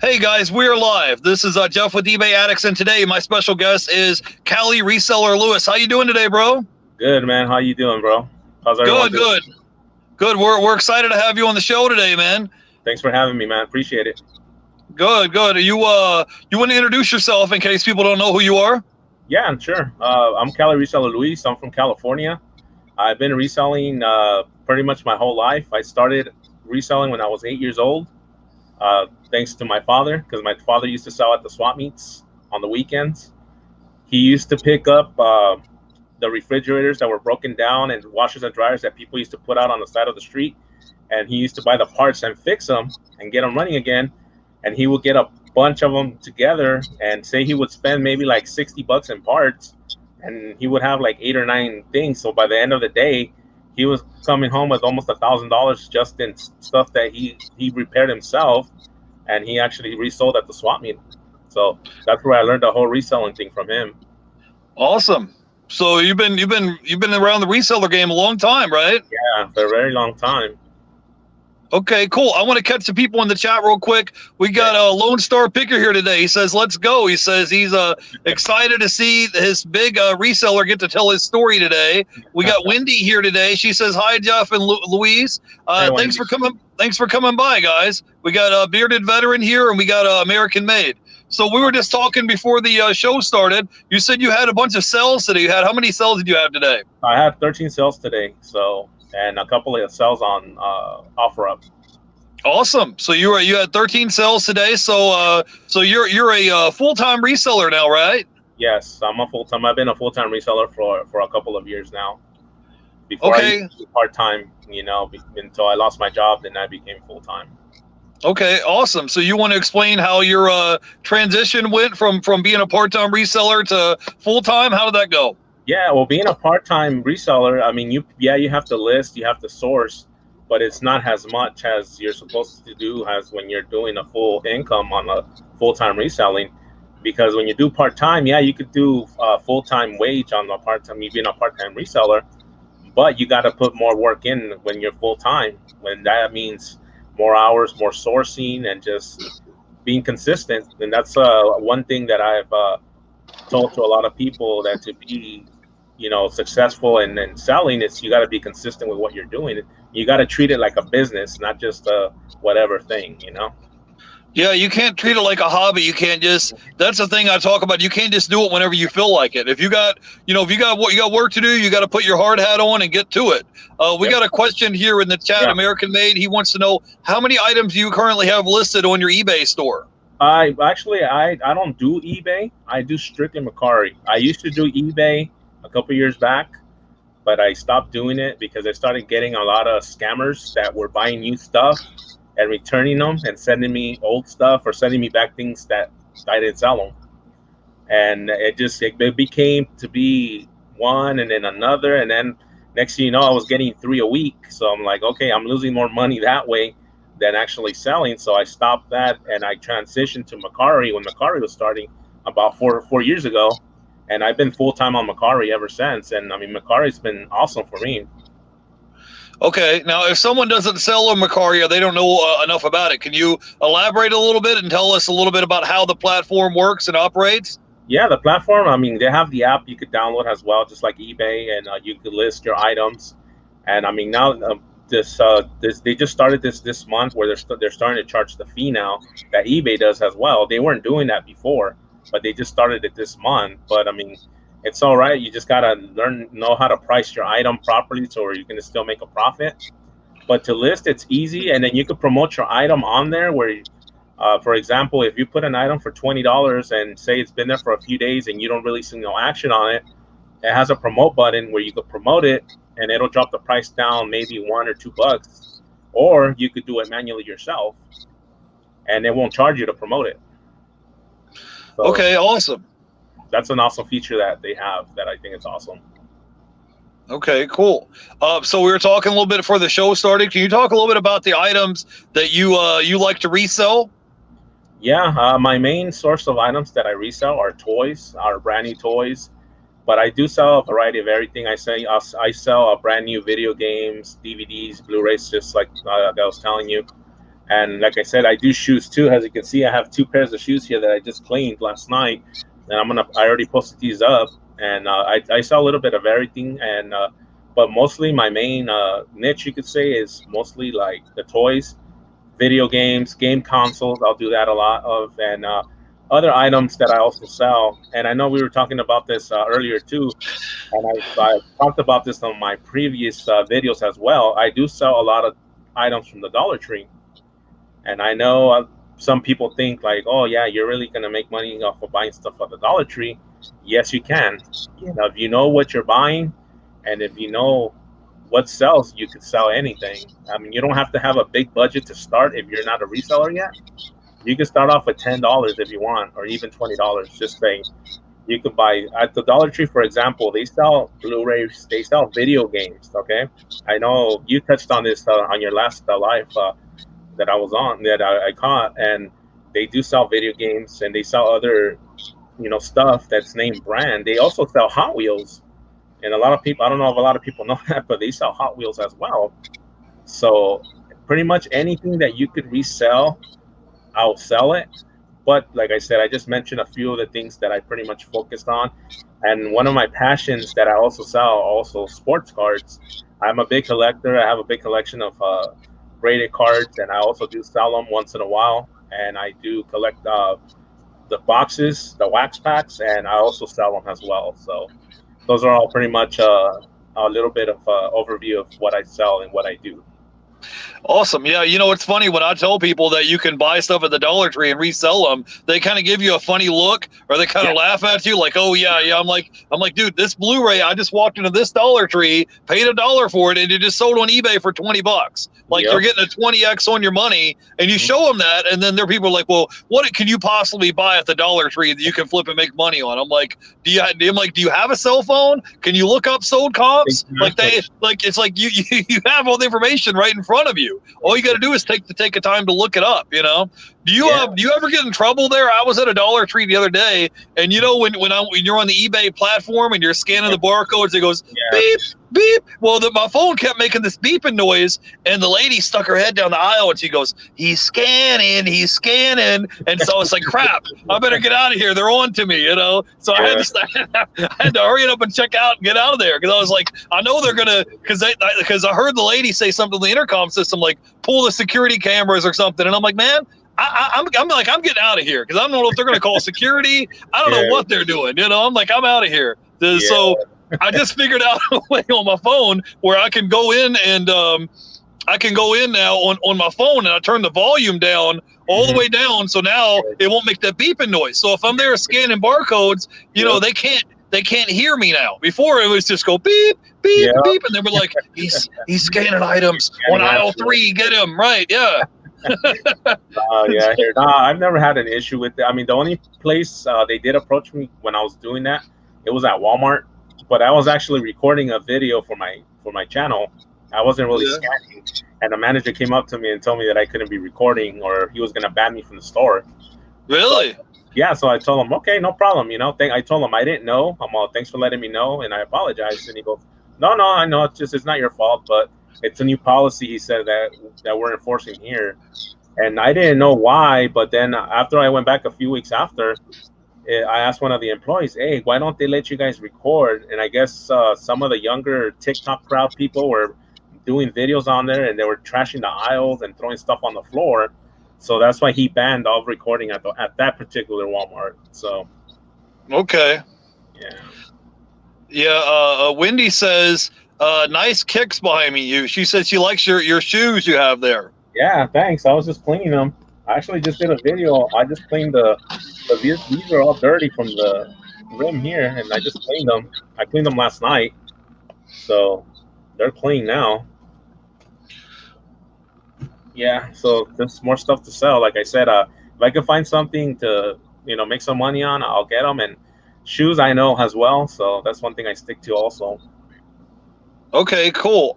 Hey guys, we're live. This is Jeff with eBay Addicts, and today my special guest is Cali Reseller Luis. How you doing today, bro? Good, man. How you doing, bro? How's everyone Good, doing? good, good. We're excited to have you on the show today, man. Thanks for having me, man. Appreciate it. Good, good. You want to introduce yourself in case people don't know who you are? Yeah, sure. I'm Cali Reseller Luis. I'm from California. I've been reselling pretty much my whole life. I started reselling when I was 8 years old, thanks to my father, because my father used to sell at the swap meets on the weekends. He used to pick up the refrigerators that were broken down and washers and dryers that people used to put out on the side of the street, and he used to buy the parts and fix them and get them running again. And he would get a bunch of them together and say he would spend maybe like 60 bucks in parts, and he would have like 8 or 9 things. So by the end of the day, he was coming home with almost $1,000 just in stuff that he repaired himself, and he actually resold at the swap meet. So that's where I learned the whole reselling thing from him. Awesome. So you've been around the reseller game a long time, right? Yeah, for a very long time. Okay, cool. I want to catch the people in the chat real quick. We got a Lone Star Picker here today. He says, let's go. He says he's excited to see his big reseller get to tell his story today. We got Wendy here today. She says, hi, Jeff and Louise. Hey, thanks for coming. Thanks for coming by, guys. We got a Bearded Veteran here, and we got American Made. So we were just talking before the show started. You said you had a bunch of sales today. You had how many sales did you have today? I had 13 sales today, and a couple of sales on OfferUp. Awesome. So you had 13 sales today. So you're a full-time reseller now, right? Yes, I'm a full-time. I've been a full-time reseller for a couple of years now. Before I used to do part-time, until I lost my job, then I became full-time. Okay, awesome. So you want to explain how your transition went from being a part-time reseller to full-time? How did that go? Yeah, well, being a part-time reseller, I mean, you have to list, you have to source, but it's not as much as you're supposed to do as when you're doing a full income on a full-time reselling. Because when you do part-time, yeah, you could do a full-time wage on the part-time, you being a part-time reseller, but you got to put more work in when you're full-time. When that means more hours, more sourcing, and just being consistent. And that's one thing that I've told to a lot of people, that to be successful and selling, is you got to be consistent with what you're doing. You got to treat it like a business, not just a whatever thing. Yeah, you can't treat it like a hobby. You can't just, that's the thing I talk about. You can't just do it whenever you feel like it. If you got work to do, you got to put your hard hat on and get to it. We got a question here in the chat. Yeah. American Made, he wants to know how many items you currently have listed on your eBay store. I don't do eBay. I do strictly Mercari. I used to do eBay a couple years back, but I stopped doing it because I started getting a lot of scammers that were buying new stuff and returning them and sending me old stuff or sending me back things that I didn't sell them. And it became to be one and then another, and then next thing you know, I was getting 3 a week. So I'm like, okay, I'm losing more money that way than actually selling. So I stopped that, and I transitioned to Mercari when Mercari was starting about four years ago, and I've been full-time on Mercari ever since. And I mean, Mercari's been awesome for me. Okay, now if someone doesn't sell on Mercari, they don't know enough about it, can you elaborate a little bit and tell us a little bit about how the platform works and operates? Yeah, the platform, I mean, they have the app you could download as well, just like eBay, and you could list your items. And I mean, now they just started this month where they're starting to charge the fee now that eBay does as well. They weren't doing that before, but they just started it this month. But I mean, it's all right. You just gotta know how to price your item properly, so you can still make a profit. But to list, it's easy, and then you could promote your item on there. Where, for example, if you put an item for $20 and say it's been there for a few days and you don't really see no action on it, it has a promote button where you could promote it, and it'll drop the price down maybe $1 or $2. Or you could do it manually yourself, and it won't charge you to promote it. So okay, awesome. That's an awesome feature that they have that I think is awesome. Okay, cool. So we were talking a little bit before the show started. Can you talk a little bit about the items that you like to resell? Yeah, my main source of items that I resell are toys, are brand new toys. But I do sell a variety of everything. I sell brand new video games, DVDs, Blu-rays, just like I was telling you. And like I said, I do shoes too. As you can see, I have 2 pairs of shoes here that I just cleaned last night, and I already posted these up, and I sell a little bit of everything, and but mostly my main niche, you could say, is mostly like the toys, video games, game consoles. I'll do that a lot of, and other items that I also sell. And I know we were talking about this earlier too, and I talked about this on my previous videos as well. I do sell a lot of items from the Dollar Tree, and I know some people think like, oh yeah, you're really gonna make money off of buying stuff at the Dollar Tree. Yes, you can. You know, if you know what you're buying, and if you know what sells, you could sell anything. I mean, you don't have to have a big budget to start if you're not a reseller yet. You can start off with $10 if you want, or even $20. Just saying, you could buy at the Dollar Tree, for example. They sell Blu-rays, they sell video games. Okay, I know you touched on this on your last live that I was on, that I caught, and they do sell video games, and they sell other, stuff that's named brand. They also sell Hot Wheels, and a lot of people, I don't know if a lot of people know that, but they sell Hot Wheels as well. So pretty much anything that you could resell, I'll sell it. But like I said, I just mentioned a few of the things that I pretty much focused on. And one of my passions that I also sell, also sports cards. I'm a big collector. I have a big collection of graded cards, and I also do sell them once in a while. And I do collect the boxes, the wax packs, and I also sell them as well. So those are all pretty much a little bit of overview of what I sell and what I do. Awesome. Yeah. You know, it's funny when I tell people that you can buy stuff at the Dollar Tree and resell them, they kind of give you a funny look, or they kind of laugh at you like, oh yeah, yeah. I'm like, dude, this Blu-ray, I just walked into this Dollar Tree, paid $1 for it, and it just sold on eBay for $20. Like, you're getting a 20x on your money, and you show them that, and then there are people like, well, what can you possibly buy at the Dollar Tree that you can flip and make money on? I'm like, do you have a cell phone? Can you look up sold comps? Exactly. It's like you have all the information right in front of you. All you got to do is take a time to look it up. You know, do you ever get in trouble there? I was at a Dollar Tree the other day, and you know when you're on the eBay platform and you're scanning the barcodes, it goes beep beep. Well, my phone kept making this beeping noise, and the lady stuck her head down the aisle and she goes, he's scanning, and so it's like, crap, I better get out of here. They're on to me, you know. So I had to hurry up and check out and get out of there, because I was like, I know they're gonna, because I heard the lady say something on the intercom system like, pull the security cameras or something, and I'm like, man, I'm getting out of here, because I don't know if they're gonna call security. I don't know what they're doing, you know. I'm like, I'm out of here. So I just figured out a way on my phone where I can go in and I can go in now on my phone, and I turn the volume down all the way down, so now it won't make that beeping noise. So if I'm there scanning barcodes, you know, they can't hear me now. Before it was just go beep beep beep, and they were like, he's scanning items on aisle 3, get him right. Yeah. I've never had an issue with it. I mean, the only place they did approach me when I was doing that, it was at Walmart, but I was actually recording a video for my channel. I wasn't really scanning, and the manager came up to me and told me that I couldn't be recording, or he was gonna ban me from the store. Really? So I told him, okay, no problem. You know, I told him I didn't know. I'm all, thanks for letting me know, and I apologize. And he goes, no, I know, it's not your fault, but it's a new policy, he said, that we're enforcing here. And I didn't know why, but then after I went back a few weeks after, I asked one of the employees, hey, why don't they let you guys record? And I guess some of the younger TikTok crowd people were doing videos on there, and they were trashing the aisles and throwing stuff on the floor. So that's why he banned all recording at that particular Walmart. So. Okay. Yeah. Wendy says, nice kicks behind you. She said she likes your shoes you have there. Yeah, thanks. I was just cleaning them. I actually just did a video. I just cleaned these are all dirty from the rim here, and I just cleaned them. I cleaned them last night, so they're clean now. Yeah, so there's more stuff to sell. Like I said, if I can find something to make some money on, I'll get them. And shoes I know as well, so that's one thing I stick to also. Okay, cool.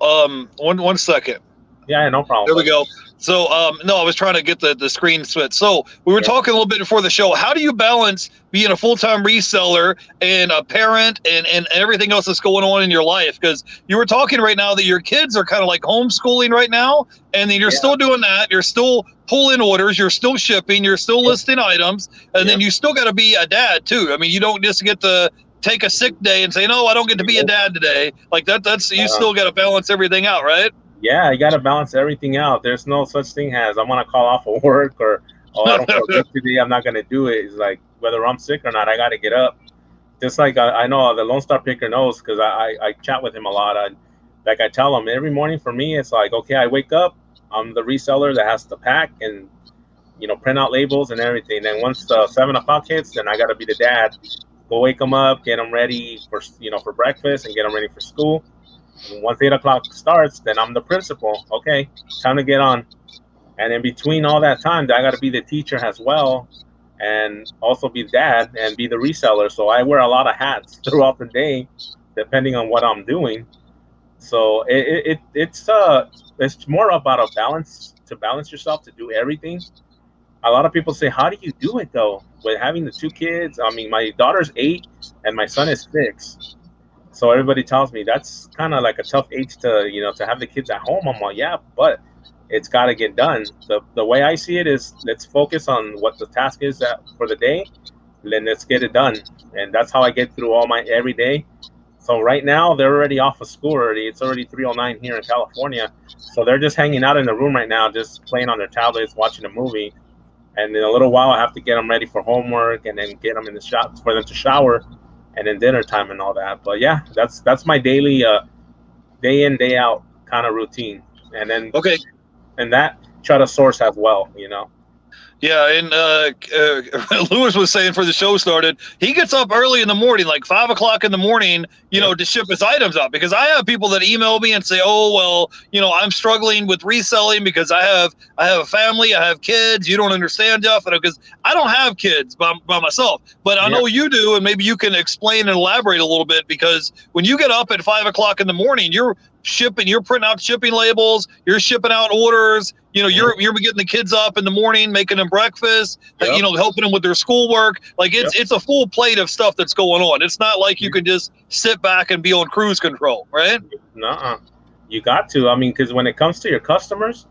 One second. Yeah, no problem. There we go. So, no, I was trying to get the screen switched. So we were talking a little bit before the show. How do you balance being a full-time reseller and a parent and everything else that's going on in your life? Because you were talking right now that your kids are kind of like homeschooling right now, and then you're still doing that. You're still pulling orders. You're still shipping. You're still listing items, and then you still got to be a dad too. I mean, you don't just get to take a sick day and say, no, I don't get to be a dad today. Like that's you still got to balance everything out, right? Yeah, you got to balance everything out. There's no such thing as I'm gonna call off of work or I don't feel good today, I'm not gonna do it. It's like whether I'm sick or not, I got to get up. Just like I know the Lone Star Picker knows because I chat with him a lot. Like I tell him every morning for me, it's like, okay, I wake up, I'm the reseller that has to pack and print out labels and everything. Then once the 7 o'clock hits, then I got to be the dad. Go wake them up, get them ready for breakfast and get them ready for school. Once 8 o'clock starts, then I'm the principal. Okay, time to get on. And in between all that time, I got to be the teacher as well, and also be dad and be the reseller. So I wear a lot of hats throughout the day, depending on what I'm doing. So it's more about a balance, to balance yourself to do everything. A lot of people say, how do you do it though with having the 2 kids? I mean, my daughter's 8 and my son is 6. So everybody tells me that's kind of like a tough age to have the kids at home. I'm like, yeah, but it's got to get done. The way I see it is, let's focus on what the task is for the day, then let's get it done. And that's how I get through all my every day. So right now they're already off of school already. It's already 3:09 here in California. So they're just hanging out in the room right now, just playing on their tablets, watching a movie. And in a little while, I have to get them ready for homework and then get them in the shop for them to shower, and then dinner time and all that. But yeah, that's my daily day in, day out kind of routine. And then and that try to source as well. Yeah, and Lewis was saying for the show started, he gets up early in the morning, like 5 o'clock in the morning, to ship his items out. Because I have people that email me and say, oh, well, I'm struggling with reselling because I have a family, I have kids. You don't understand, Jeff, because I don't have kids by myself, but I know you do, and maybe you can explain and elaborate a little bit. Because when you get up at 5 o'clock in the morning, you're shipping, you're printing out shipping labels, you're shipping out orders, you're getting the kids up in the morning, making them breakfast, helping them with their schoolwork. Like it's a full plate of stuff that's going on. It's not like you can just sit back and be on cruise control, right? Nuh-uh. You got to. I mean, because when it comes to your customers,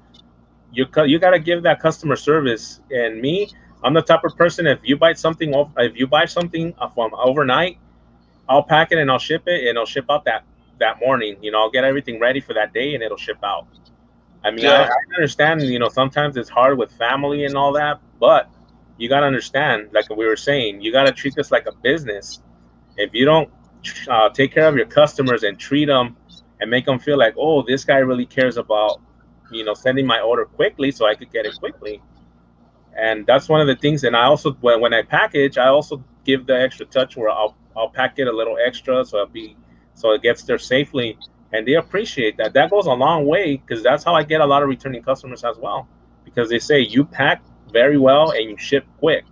you got to give that customer service. And me, I'm the type of person, if you buy something from overnight, I'll pack it and I'll ship it, and it'll ship out that morning. I'll get everything ready for that day and it'll ship out. I mean, I understand, sometimes it's hard with family and all that, but you got to understand, like we were saying, you got to treat this like a business. If you don't take care of your customers and treat them and make them feel like, oh, this guy really cares about, sending my order quickly so I could get it quickly. And that's one of the things. And I also, when I package, I also give the extra touch where I'll pack it a little extra so it gets there safely, and they appreciate that. That goes a long way, because that's how I get a lot of returning customers as well, because they say you pack very well and you ship quick.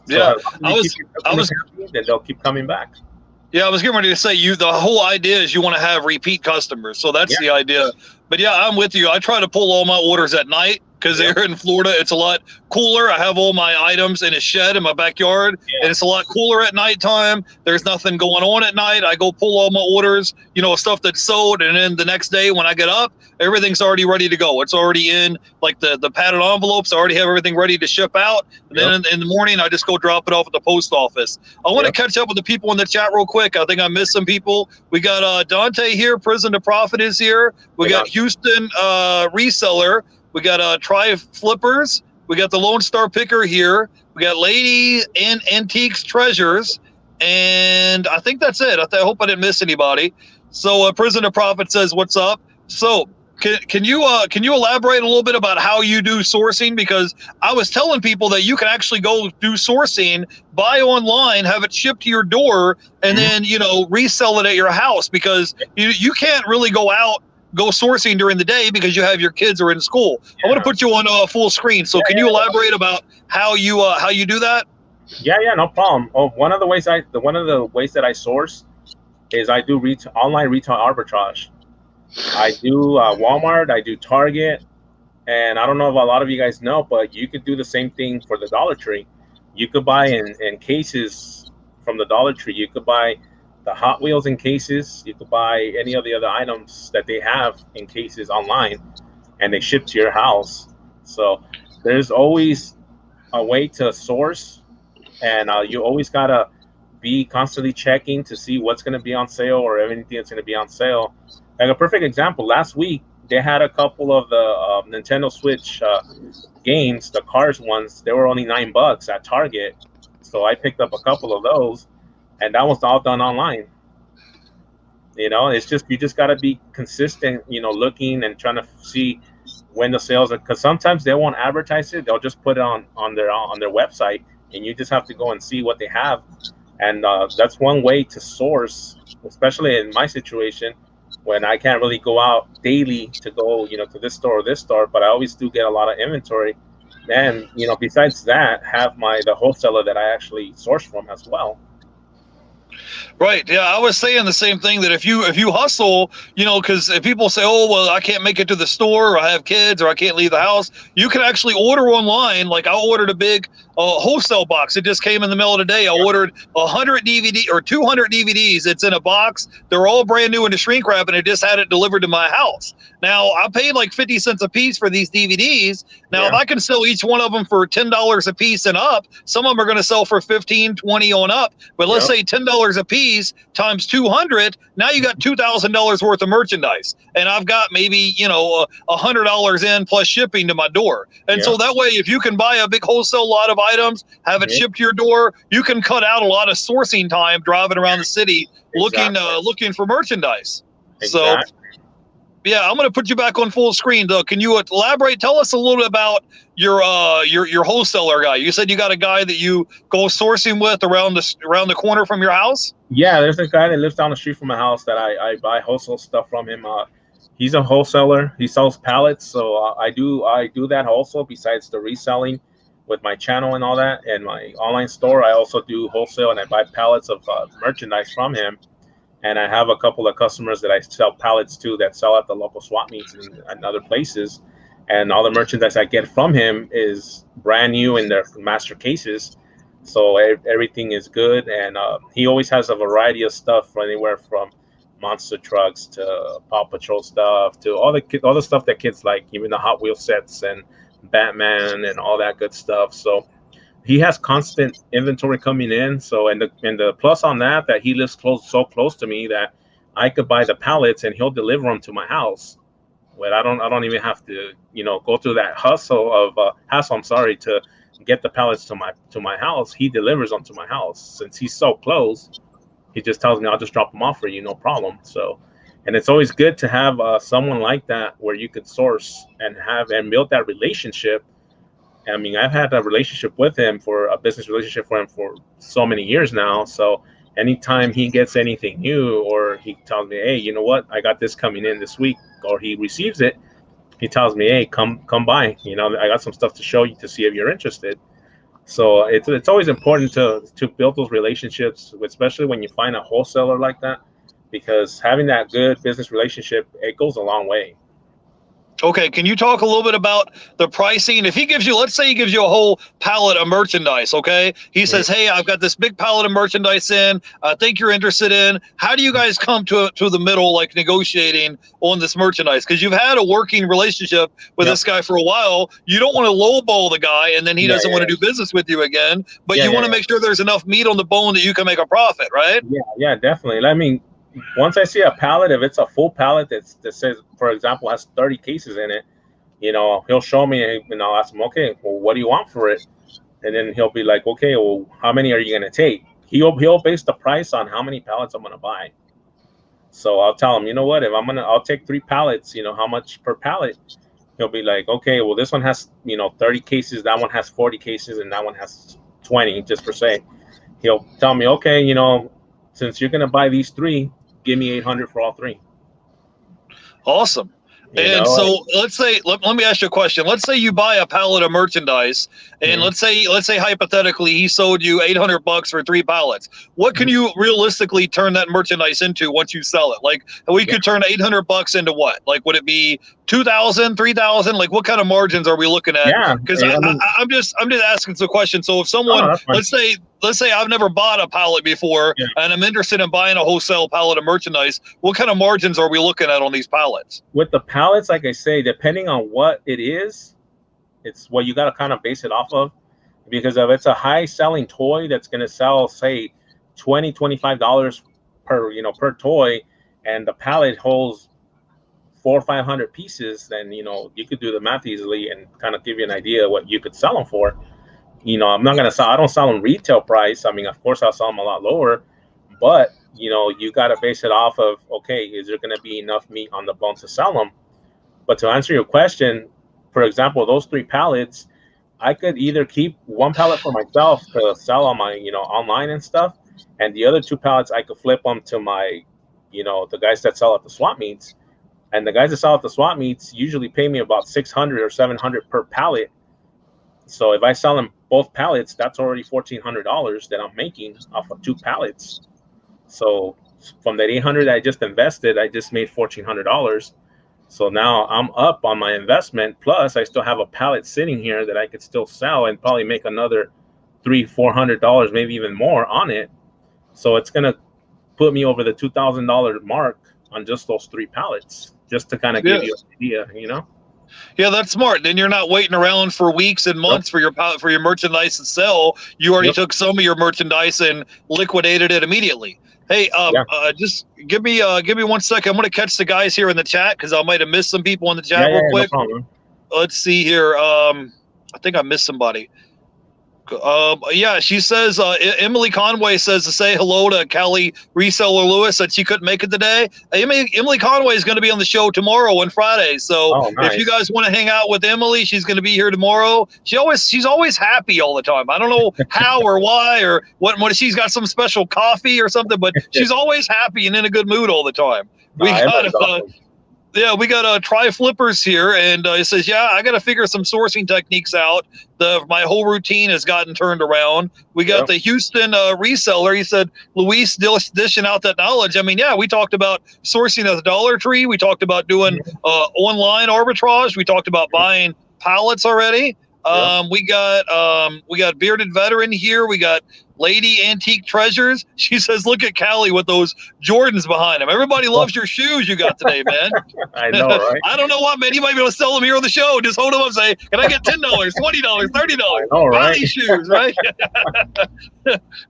So then they'll keep coming back. Yeah, I was getting ready to say, the whole idea is you want to have repeat customers. So that's the idea. But yeah, I'm with you. I try to pull all my orders at night, because here in Florida, it's a lot cooler. I have all my items in a shed in my backyard, and it's a lot cooler at nighttime. There's nothing going on at night. I go pull all my orders, stuff that's sold, and then the next day when I get up, everything's already ready to go. It's already in, like the padded envelopes. I already have everything ready to ship out. And then in the morning, I just go drop it off at the post office. I want to catch up with the people in the chat real quick. I think I missed some people. We got Dante here. Prison to Profit is here. We got Houston Reseller. We got Tri Flippers. We got the Lone Star Picker here. We got Lady and Antiques Treasures. And I think that's it. I hope I didn't miss anybody. So Prison to Profit says, what's up? So can you elaborate a little bit about how you do sourcing? Because I was telling people that you can actually go do sourcing, buy online, have it shipped to your door, and then, resell it at your house, because you can't really go sourcing during the day because you have your kids are in school. I want to put you on full screen. So can you elaborate about how you do that? Yeah, no problem. One of the ways that I source is I do online retail arbitrage. I do Walmart, I do Target, and I don't know if a lot of you guys know, but you could do the same thing for the Dollar Tree. You could buy in cases from the Dollar Tree. You could buy the Hot Wheels in cases. You could buy any of the other items that they have in cases online, and they ship to your house. So there's always a way to source, and you always gotta be constantly checking to see what's going to be on sale or anything that's going to be on sale. Like a perfect example, last week they had a couple of the Nintendo Switch games, the Cars ones. They were only $9 at Target, so I picked up a couple of those, and that was all done online. You know, it's just you just got to be consistent. You know, looking and trying to see when the sales are, because sometimes they won't advertise it. They'll just put it on their website, and you just have to go and see what they have. And that's one way to source, especially in my situation when I can't really go out daily to go, you know, to this store or this store, but I always do get a lot of inventory. And, you know, besides that, have the wholesaler that I actually source from as well. Right. Yeah, I was saying the same thing, that if you hustle, you know, because if people say, oh, well, I can't make it to the store, or I have kids, or I can't leave the house, you can actually order online. Like I ordered a big wholesale box. It just came in the mail today. I ordered 100 DVD or 200 DVDs. It's in a box. They're all brand new in the shrink wrap, and I just had it delivered to my house. Now I paid like 50 cents a piece for these DVDs. Now, if I can sell each one of them for $10 a piece and up, some of them are going to sell for 15, 20 on up. But let's say $10 a piece times 200. Now you got $2,000 worth of merchandise, and I've got maybe, you know, $100 in plus shipping to my door. And so that way, if you can buy a big wholesale lot of items, have it shipped to your door, you can cut out a lot of sourcing time driving around the city looking for merchandise. So yeah, I'm going to put you back on full screen, though. Can you elaborate? Tell us a little bit about your wholesaler guy. You said you got a guy that you go sourcing with around the corner from your house. Yeah, there's a guy that lives down the street from my house that I buy wholesale stuff from him. He's a wholesaler. He sells pallets, so I do that also. Besides the reselling with my channel and all that, and my online store, I also do wholesale, and I buy pallets of merchandise from him. And I have a couple of customers that I sell pallets to that sell at the local swap meets and other places. And all the merchandise I get from him is brand new in their master cases. So everything is good. And he always has a variety of stuff, anywhere from monster trucks to Paw Patrol stuff to all the stuff that kids like, even the Hot Wheel sets and Batman and all that good stuff. So he has constant inventory coming in. So and the plus on that he lives so close to me that I could buy the pallets and he'll deliver them to my house. But I don't even have to, you know, go through that hassle. I'm sorry, to get the pallets to my house. He delivers them to my house. Since he's so close, he just tells me, I'll just drop them off for you, no problem. So, and it's always good to have someone like that where you could source and build that relationship. I mean, I've had a relationship with him, for a business relationship for him for so many years now. So anytime he gets anything new, or he tells me, hey, you know what, I got this coming in this week, or he receives it, he tells me, hey, come by, you know, I got some stuff to show you to see if you're interested. So it's always important to build those relationships, especially when you find a wholesaler like that, because having that good business relationship, it goes a long way. Okay, can you talk a little bit about the pricing? If he gives you, let's say he gives you a whole pallet of merchandise, okay? He says, hey, I've got this big pallet of merchandise in, I think you're interested in. How do you guys come to the middle, like negotiating on this merchandise? Because you've had a working relationship with this guy for a while. You don't want to lowball the guy, and then he doesn't want to do business with you again, but you want to make sure there's enough meat on the bone that you can make a profit, right? Yeah, definitely. I mean, once I see a pallet, if it's a full pallet that says, for example, has 30 cases in it, you know, he'll show me, and I'll ask him, okay, well, what do you want for it? And then he'll be like, okay, well, how many are you going to take? He'll base the price on how many pallets I'm going to buy. So I'll tell him, you know what, I'll take 3 pallets, you know, how much per pallet? He'll be like, okay, well, this one has, you know, 30 cases, that one has 40 cases, and that one has 20, just for say. He'll tell me, okay, you know, since you're going to buy these 3, give me $800 for all 3. Awesome. You And know, so let's say, let me ask you a question. Let's say you buy a pallet of merchandise, and Mhm. let's say hypothetically he sold you $800 for 3 pallets. What can Mhm. you realistically turn that merchandise into once you sell it? Like we Yeah, could turn $800 into what? Like would it be 2,000, 3,000? Like what kind of margins are we looking at? yeah. Because I mean, I'm just asking some questions. So if no, no, someone, that's fine. let's say I've never bought a pallet before, Yeah. and I'm interested in buying a wholesale pallet of merchandise, what kind of margins are we looking at on these pallets? With the pallets, like I say, depending on what it is, it's what you got to kind of base it off of. Because if it's a high selling toy that's going to sell, say, $25 per, per toy, and the pallet holds 400 or 500 pieces, then you could do the math easily and kind of give you an idea what you could sell them for. I'm not going to sell, I don't sell them retail price. I mean, of course I'll sell them a lot lower, but you got to base it off of, okay, is there going to be enough meat on the bone to sell them? But to answer your question, for example, those 3 pallets, I could either keep 1 pallet for myself to sell on my, online and stuff, and the other 2 pallets I could flip them to my, the guys that sell at the swap meets. And the guys that sell at the swap meets usually pay me about 600 or 700 per pallet. So if I sell them both pallets, that's already $1,400 that I'm making off of 2 pallets. So from that 800 I just invested, I just made $1,400. So now I'm up on my investment. Plus, I still have a pallet sitting here that I could still sell and probably make another $300-400, maybe even more on it. So it's gonna put me over the $2,000 mark on just those 3 pallets, just to kind of Yeah. give you an idea. Yeah, that's smart. Then you're not waiting around for weeks and Yep. months for your merchandise to sell. You already Yep. took some of your merchandise and liquidated it immediately. Hey, Yeah. just give me 1 second. I'm gonna catch the guys here in the chat because I might have missed some people in the Yeah. chat Yeah. real Yeah, no quick. problem. Let's see here. I think I missed somebody. Yeah, she says Emily Conway says to say hello to Cali Reseller Luis that she couldn't make it today. Emily Conway is going to be on the show tomorrow on Friday. So Oh, if you nice. guys want to hang out with Emily, she's going to be here tomorrow. She's always happy all the time. I don't know how or why or what she's got some special coffee or something, but she's always happy and in a good mood all the time. We got Emily's awesome. Yeah, we got Try Flippers here, and it says, yeah, I got to figure some sourcing techniques out. My whole routine has gotten turned around. We got Yep. the Houston reseller. He said, Luis still dishing out that knowledge. I mean, yeah, we talked about sourcing at the Dollar Tree. We talked about doing online arbitrage. We talked about buying pallets already. Yep. We got Bearded Veteran here. We got Lady Antique Treasures. She says, look at Cali with those Jordans behind him. Everybody loves your shoes you got today, man. I know, right? I don't know what, man. You might be able to sell them here on the show. Just hold them up and say, can I get $10, $20, $30? I know, Buy right? these shoes, right?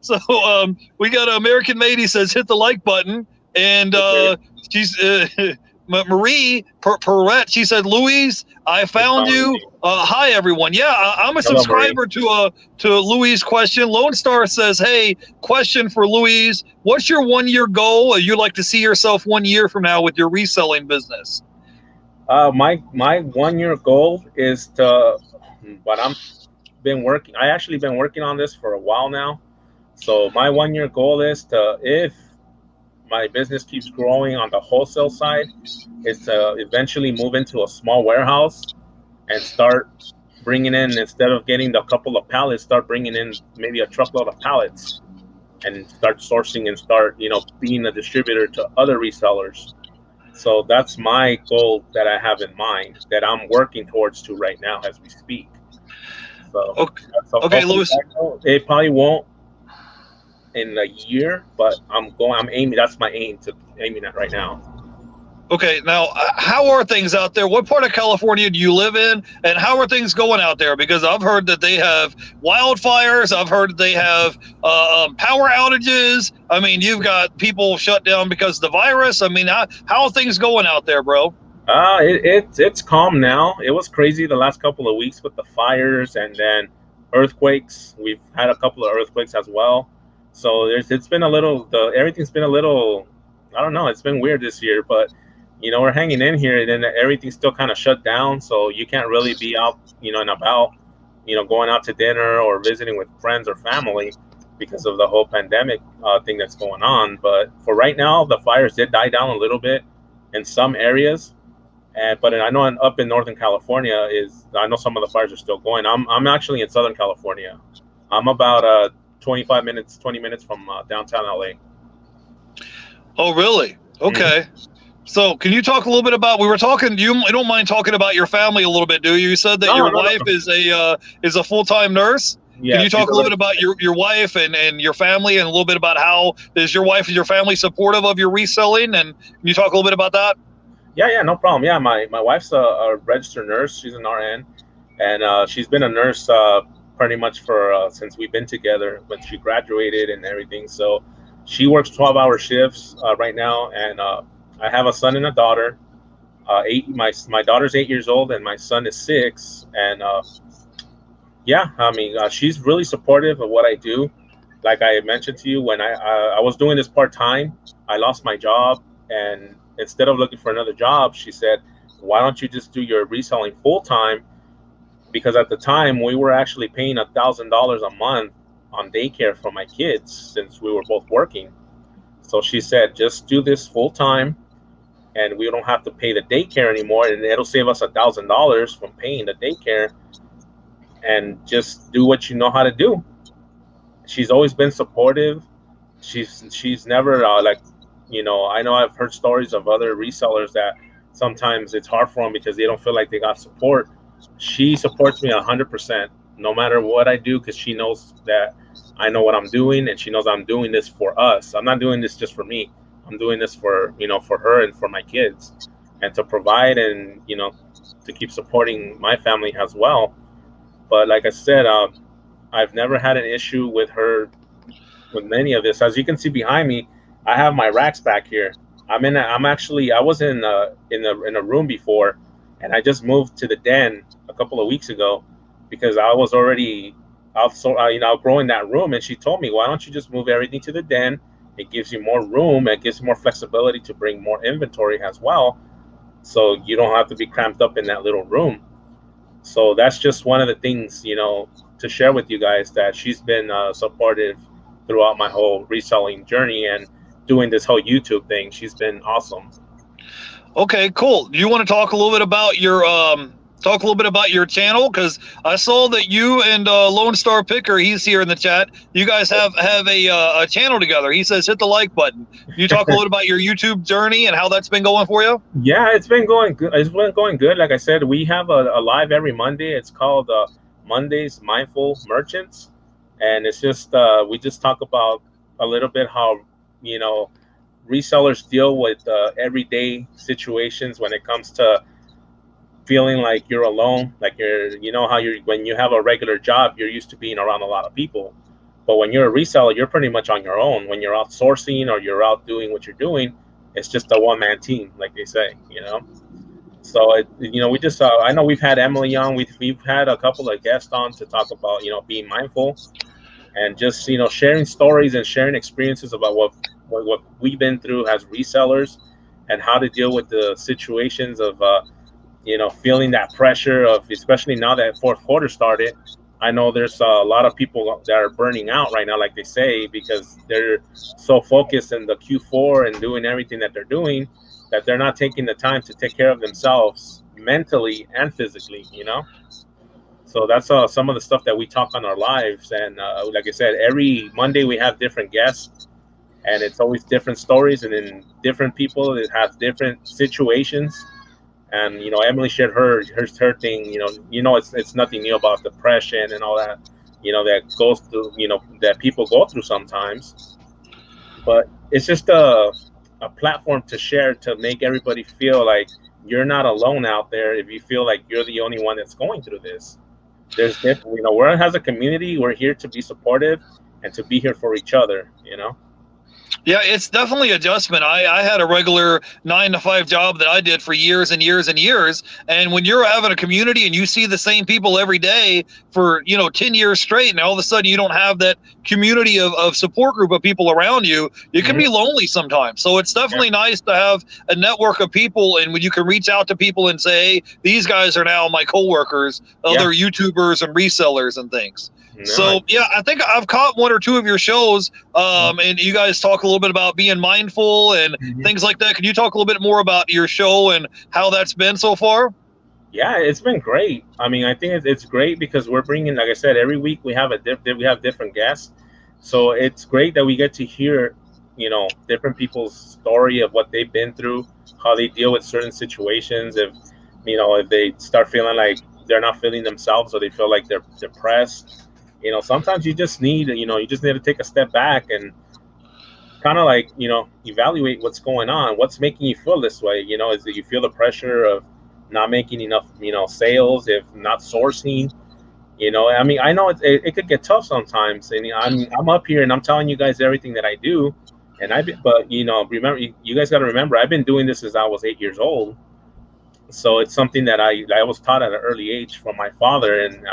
So we got American Mady says, hit the like button. And she's Marie Perrette. She said, Louise, I found you. Hi, everyone. Yeah, I'm a Hello, subscriber to Louise' question. Lone Star says, hey, question for Louise. What's your 1 year goal? You'd like to see yourself 1 year from now with your reselling business? My 1 year goal is to, but I actually been working on this for a while now. So my 1 year goal is to, if my business keeps growing on the wholesale side, is to eventually move into a small warehouse and start bringing in, instead of getting a couple of pallets, start bringing in maybe a truckload of pallets and start sourcing and start, being a distributor to other resellers. So that's my goal that I have in mind, that I'm working towards to right now as we speak. So, Okay, Louis. It probably won't in a year, but I'm aiming. That's my aiming at right now. Okay, now how are things out there? What part of California do you live in, and how are things going out there? Because I've heard that they have wildfires. I've heard that they have power outages. I mean, you've got people shut down because of the virus. I mean, how are things going out there, bro? It's calm now. It was crazy the last couple of weeks with the fires and then earthquakes. We've had a couple of earthquakes as well. So everything's been a little, I don't know, it's been weird this year, but we're hanging in here, and then everything's still kind of shut down. So you can't really be out, and about, going out to dinner or visiting with friends or family because of the whole pandemic thing that's going on. But for right now, the fires did die down a little bit in some areas. And but I know up in Northern California I know some of the fires are still going. I'm actually in Southern California. I'm about 20 minutes from downtown LA. Oh, really? Okay. So can you talk a little bit about, we were talking, you don't mind talking about your family a little bit, do you? You said that your wife is a full-time nurse. Yeah, can you talk a little bit about your wife and your family, and a little bit about how is your wife and your family supportive of your reselling? And can you talk a little bit about that? Yeah, no problem. Yeah, my wife's a registered nurse. She's an RN, and she's been a nurse pretty much for since we've been together, when she graduated and everything. So she works 12-hour shifts right now, and I have a son and a daughter. My daughter's 8 years old, and my son is 6. And yeah, I mean, she's really supportive of what I do. Like I mentioned to you, when I was doing this part time, I lost my job, and instead of looking for another job, she said, "Why don't you just do your reselling full time?" Because at the time we were actually paying $1,000 a month on daycare for my kids since we were both working. So she said, "Just do this full time, and we don't have to pay the daycare anymore, and it'll save us $1,000 from paying the daycare, and just do what you know how to do." She's always been supportive. She's never like, I know I've heard stories of other resellers that sometimes it's hard for them because they don't feel like they got support. She supports me 100%, no matter what I do, because she knows that I know what I'm doing, and she knows I'm doing this for us. I'm not doing this just for me. I'm doing this for for her and for my kids, and to provide, and to keep supporting my family as well. But like I said, I've never had an issue with her with many of this. As you can see behind me, I have my racks back here. I was in a room before, and I just moved to the den a couple of weeks ago because I was already outgrowing that room. And she told me, "Why don't you just move everything to the den? It gives you more room. It gives you more flexibility to bring more inventory as well, so you don't have to be cramped up in that little room." So that's just one of the things, to share with you guys, that she's been supportive throughout my whole reselling journey and doing this whole YouTube thing. She's been awesome. Okay, cool. Do you want to talk a little bit about your channel? Because I saw that you and Lone Star Picker, he's here in the chat. You guys have a channel together. He says hit the like button. Can you talk a little about your YouTube journey and how that's been going for you? Yeah, it's been going good. It's been going good. Like I said, we have a live every Monday. It's called Mondays Mindful Merchants, and it's just we just talk about a little bit how resellers deal with everyday situations when it comes to feeling like you're alone. Like how when you have a regular job, you're used to being around a lot of people, but when you're a reseller, you're pretty much on your own. When you're outsourcing or you're out doing what you're doing, it's just a one-man team, like they say. So we just I know we've had Emily on. We've had a couple of guests on to talk about being mindful, and just sharing stories and sharing experiences about what we've been through as resellers, and how to deal with the situations of feeling that pressure of, especially now that fourth quarter started. I know there's a lot of people that are burning out right now, like they say, because they're so focused in the Q4 and doing everything that they're doing, that they're not taking the time to take care of themselves mentally and physically. So that's some of the stuff that we talk on our lives. And like I said, every Monday we have different guests, and it's always different stories, and then different people that have different situations. And Emily shared her thing. It's nothing new about depression and all that. That goes through. That people go through sometimes. But it's just a platform to share, to make everybody feel like you're not alone out there. If you feel like you're the only one that's going through this, there's different. We're as a community, we're here to be supportive and to be here for each other. Yeah, it's definitely adjustment. I had a regular 9-to-5 job that I did for years and years and years. And when you're having a community and you see the same people every day for, 10 years straight, and all of a sudden you don't have that community of support group of people around you, you can be lonely sometimes. So it's definitely nice to have a network of people, and when you can reach out to people and say, hey, these guys are now my coworkers, other YouTubers and resellers and things. So yeah, I think I've caught one or two of your shows, and you guys talk a little bit about being mindful and things like that. Can you talk a little bit more about your show and how that's been so far? Yeah, it's been great. I mean, I think it's great because we're bringing, like I said, every week we have we have different guests, so it's great that we get to hear, different people's story of what they've been through, how they deal with certain situations. If they start feeling like they're not feeling themselves or they feel like they're depressed, sometimes you just need, you just need to take a step back and kind of like, evaluate what's going on, what's making you feel this way. Is that you feel the pressure of not making enough, sales, if not sourcing. I mean, I know it could get tough sometimes, and I'm up here and I'm telling you guys everything that I do, but remember, you guys got to remember, I've been doing this since I was 8 years old, so it's something that I was taught at an early age from my father, and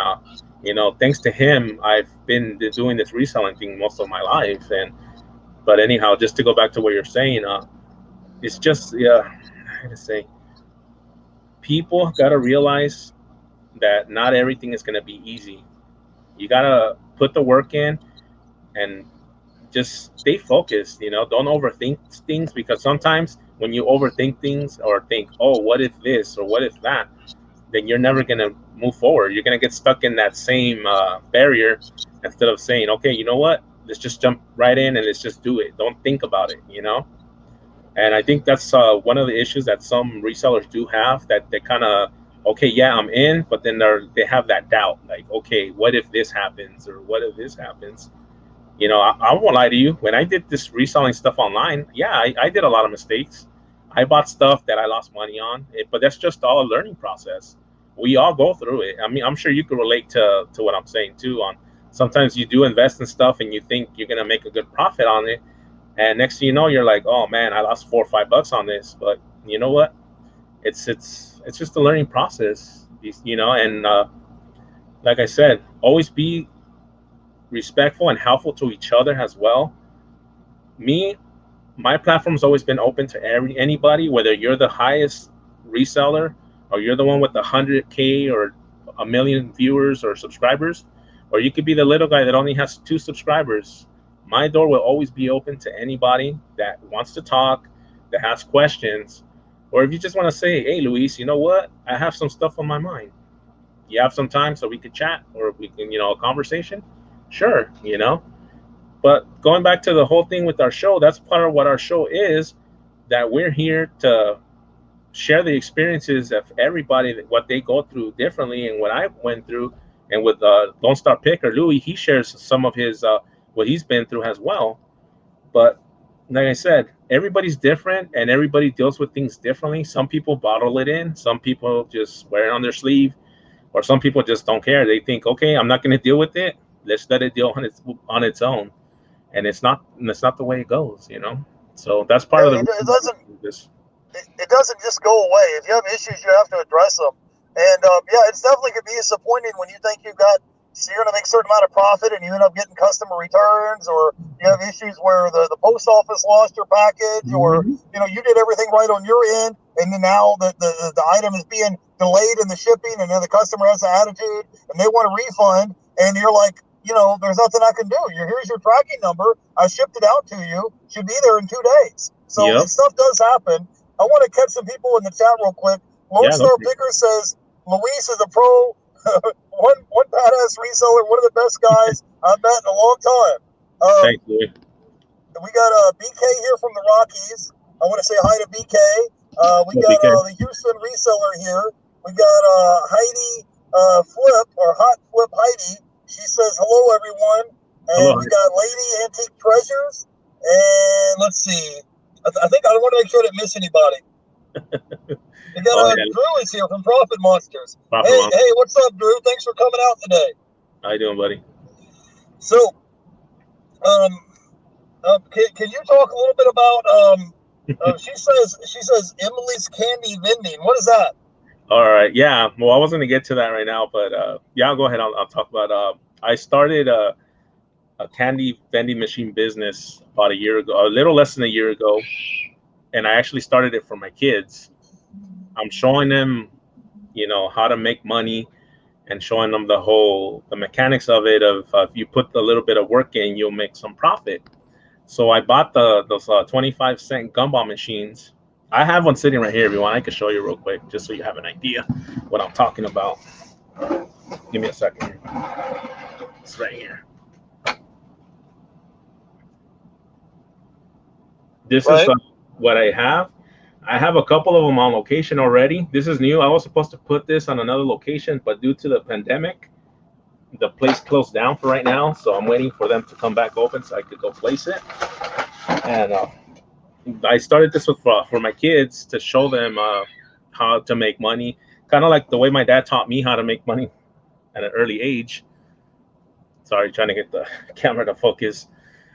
thanks to him, I've been doing this reselling thing most of my life. But anyhow, just to go back to what you're saying, it's just, yeah, I gotta say, people gotta realize that not everything is gonna be easy. You gotta put the work in and just stay focused. Don't overthink things, because sometimes when you overthink things or think, oh, what if this or what if that, then you're never gonna move forward. You're gonna get stuck in that same barrier instead of saying, okay, you know what? Let's just jump right in and let's just do it. Don't think about it. And I think that's one of the issues that some resellers do have, that they kind of, okay, yeah, I'm in, but then they have that doubt, like, okay, what if this happens or what if this happens? I won't lie to you. When I did this reselling stuff online, yeah, I did a lot of mistakes. I bought stuff that I lost money on, but that's just all a learning process. We all go through it. I mean, I'm sure you could relate to what I'm saying too. On sometimes you do invest in stuff and you think you're gonna make a good profit on it, and next thing you know, you're like, oh man, I lost $4 or $5 on this. But you know what? It's just a learning process, And like I said, always be respectful and helpful to each other as well. My platform's always been open to anybody, whether you're the highest reseller or you're the one with 100K or a million viewers or subscribers, or you could be the little guy that only has 2 subscribers. My door will always be open to anybody that wants to talk, that has questions, or if you just want to say, hey, Luis, you know what? I have some stuff on my mind. You have some time so we could chat, or we can, a conversation? Sure, But going back to the whole thing with our show, that's part of what our show is, that we're here to share the experiences of everybody, what they go through differently and what I went through. And with Lone Star Picker, Louis, he shares some of his what he's been through as well. But like I said, everybody's different and everybody deals with things differently. Some people bottle it in, some people just wear it on their sleeve, or some people just don't care. They think, okay, I'm not going to deal with it. Let's let it deal on its own. And it's not the way it goes. So that's part of the it doesn't it doesn't just go away. If you have issues, you have to address them. And yeah, it's definitely could be disappointing when you think you're going to make a certain amount of profit and you end up getting customer returns, or you have issues where the post office lost your package, or you did everything right on your end, and then now the item is being delayed in the shipping, and then the customer has an attitude and they want a refund, and you're like, there's nothing I can do. Here's your tracking number. I shipped it out to you. Should be there in 2 days. So stuff does happen. I want to catch some people in the chat real quick. Lone Star Picker says Luis is a pro, one badass reseller, one of the best guys I've met in a long time. Thank you. We got BK here from the Rockies. I want to say hi to BK. We got the Houston reseller here. We got Heidi Flip, or Hot Flip Heidi. She says hello, everyone. And hello. We got Lady Antique Treasures. And let's see. I think I want to make sure I didn't miss anybody. We got Drew is here from Profit Monsters. Hey, what's up, Drew? Thanks for coming out today. How you doing, buddy? So, can you talk a little bit about? She says Emily's Candy Vending. What is that? All right. Yeah. Well, I wasn't gonna get to that right now, but yeah, I'll go ahead. I'll talk about. I started a candy vending machine business about a year ago, a little less than a year ago, and I actually started it for my kids. I'm showing them, how to make money and showing them the mechanics of it. Of if you put a little bit of work in, you'll make some profit. So I bought those 25-cent gumball machines. I have one sitting right here. If you want, I can show you real quick, just so you have an idea what I'm talking about. Give me a second. It's right here. This is what I have. I have a couple of them on location already. This is new. I was supposed to put this on another location, but due to the pandemic, the place closed down for right now. So I'm waiting for them to come back open so I could go place it. And I started this for my kids to show them how to make money, kind of like the way my dad taught me how to make money at an early age. Sorry, trying to get the camera to focus.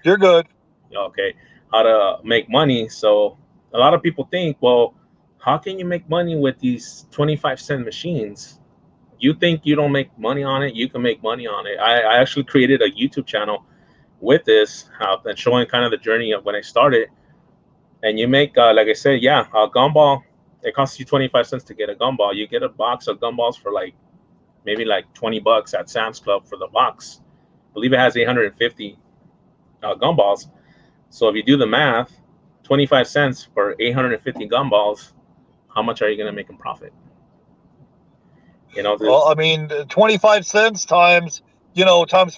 You're good. Okay, how to make money. So a lot of people think, well, how can you make money with these 25-cent machines? You think you don't make money on it? You can make money on it. I actually created a YouTube channel with this, and showing kind of the journey of when I started. And you make, like I said, a gumball. It costs you 25 cents to get a gumball. You get a box of gumballs for maybe $20 at Sam's Club for the box. I believe it has 850 gumballs. So if you do the math, 25 cents for 850 gumballs, how much are you going to make in profit? Well, I mean, 25 cents times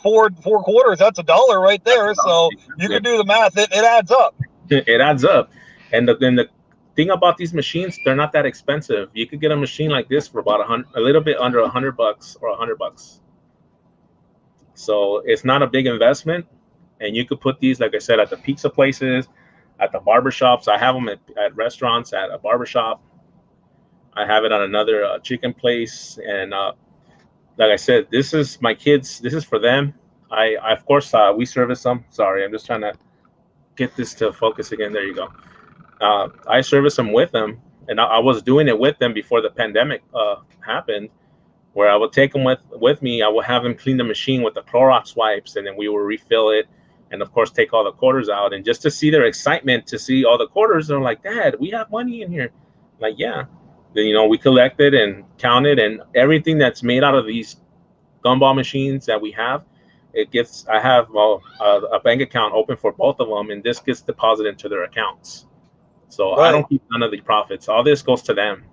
four quarters, that's $1 right there. So you can do the math. It adds up. It adds up. And the thing about these machines, they're not that expensive. You could get a machine like this for about a little bit under $100 or $100. So it's not a big investment. And you could put these, like I said, at the pizza places, at the barbershops. I have them at restaurants, at a barbershop. I have it on another chicken place. And like I said, this is my kids. This is for them. I of course, we service them. Sorry, I'm just trying to get this to focus again. There you go. I service them with them. And I was doing it with them before the pandemic happened, where I would take them with me. I would have them clean the machine with the Clorox wipes, and then we would refill it. And of course, take all the quarters out. And just to see their excitement to see all the quarters, they're like, Dad, we have money in here. I'm like, yeah. Then, we collected and counted, and everything that's made out of these gumball machines that we have, I have a bank account open for both of them, and this gets deposited into their accounts. So I don't keep none of the profits. All this goes to them.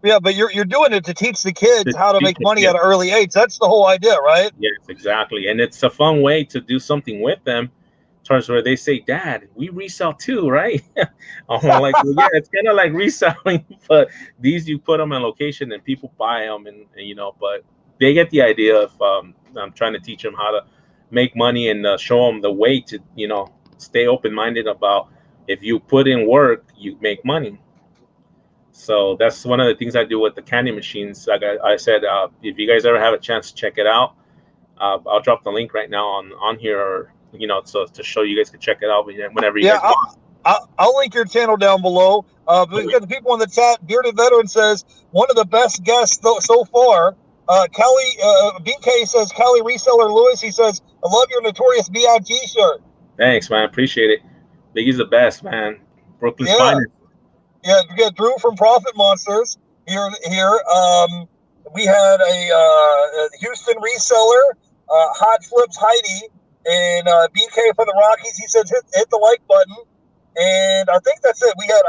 Yeah, but you're doing it to teach the kids how to make money at an early age. That's the whole idea, right? Yes, exactly. And it's a fun way to do something with them, towards where they say, Dad, we resell too, right? I'm like, well, yeah, it's kind of like reselling, but these, you put them on location and people buy them, and but they get the idea of I'm trying to teach them how to make money and show them the way to, stay open-minded about, if you put in work, you make money. So that's one of the things I do with the candy machines. Like I said, if you guys ever have a chance to check it out, I'll drop the link right now on here, or so to show you guys can check it out whenever you guys want. I'll link your channel down below. We've got the people in the chat. Bearded Veteran says, one of the best guests so far. Cali BK says, Cali Reseller Luis, he says, I love your Notorious B.I.G. shirt. Thanks, man. Appreciate it. Biggie's the best, man. Brooklyn's finest. Yeah, we got Drew from Profit Monsters here. We had a Houston Reseller, Hot Flips Heidi, and BK from the Rockies. He says hit the like button, and I think that's it. We got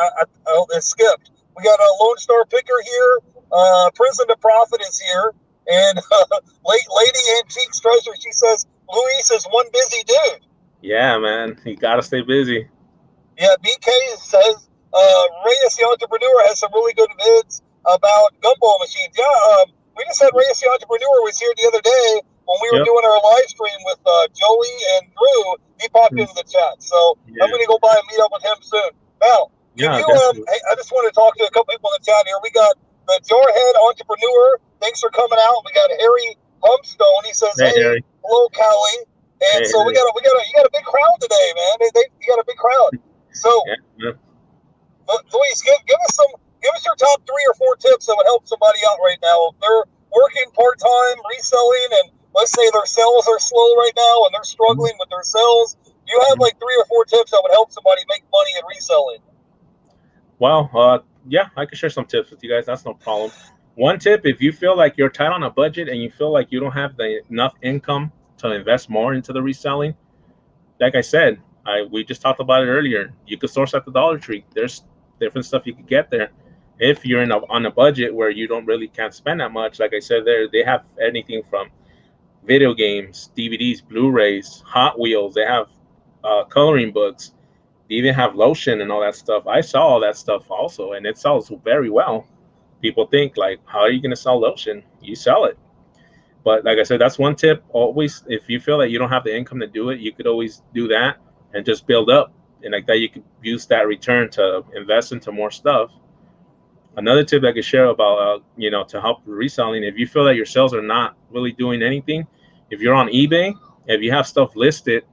it skipped. We got a Lone Star Picker here. Prison to Profit is here, and Lady Antiques Treasure. She says Luis is one busy dude. Yeah, man, you gotta stay busy. Yeah, BK says Reyes the Entrepreneur has some really good vids about gumball machines. Yeah, we just had Reyes the Entrepreneur was here the other day when we were doing our live stream with Joey and Drew. He popped into the chat, so I'm going to go by and meet up with him soon. Now, I just want to talk to a couple people in the chat here. We got the Jarhead Entrepreneur. Thanks for coming out. We got Harry Humpstone. He says, "Hey, hello, Cali." And so you got a big crowd today, man. You got a big crowd. So, Luis, give us your top 3 or 4 tips that would help somebody out right now. If they're working part-time, reselling, and let's say their sales are slow right now and they're struggling with their sales, you have like 3 or 4 tips that would help somebody make money in reselling. Well, yeah, I can share some tips with you guys. That's no problem. one tip, if you feel like you're tight on a budget and you feel like you don't have enough income to invest more into the reselling, like I said, we just talked about it earlier. You could source at the Dollar Tree. There's different stuff you could get there. If you're on a budget where you don't really can't spend that much, like I said, they have anything from video games, DVDs, Blu-rays, Hot Wheels. They have coloring books. They even have lotion and all that stuff. I saw all that stuff also, and it sells very well. People think like, how are you going to sell lotion? You sell it. But like I said, that's one tip. Always, if you feel that you don't have the income to do it, you could always do that and just build up. And like that, you could use that return to invest into more stuff. Another tip I could share about, to help reselling, if you feel that your sales are not really doing anything, if you're on eBay, if you have stuff listed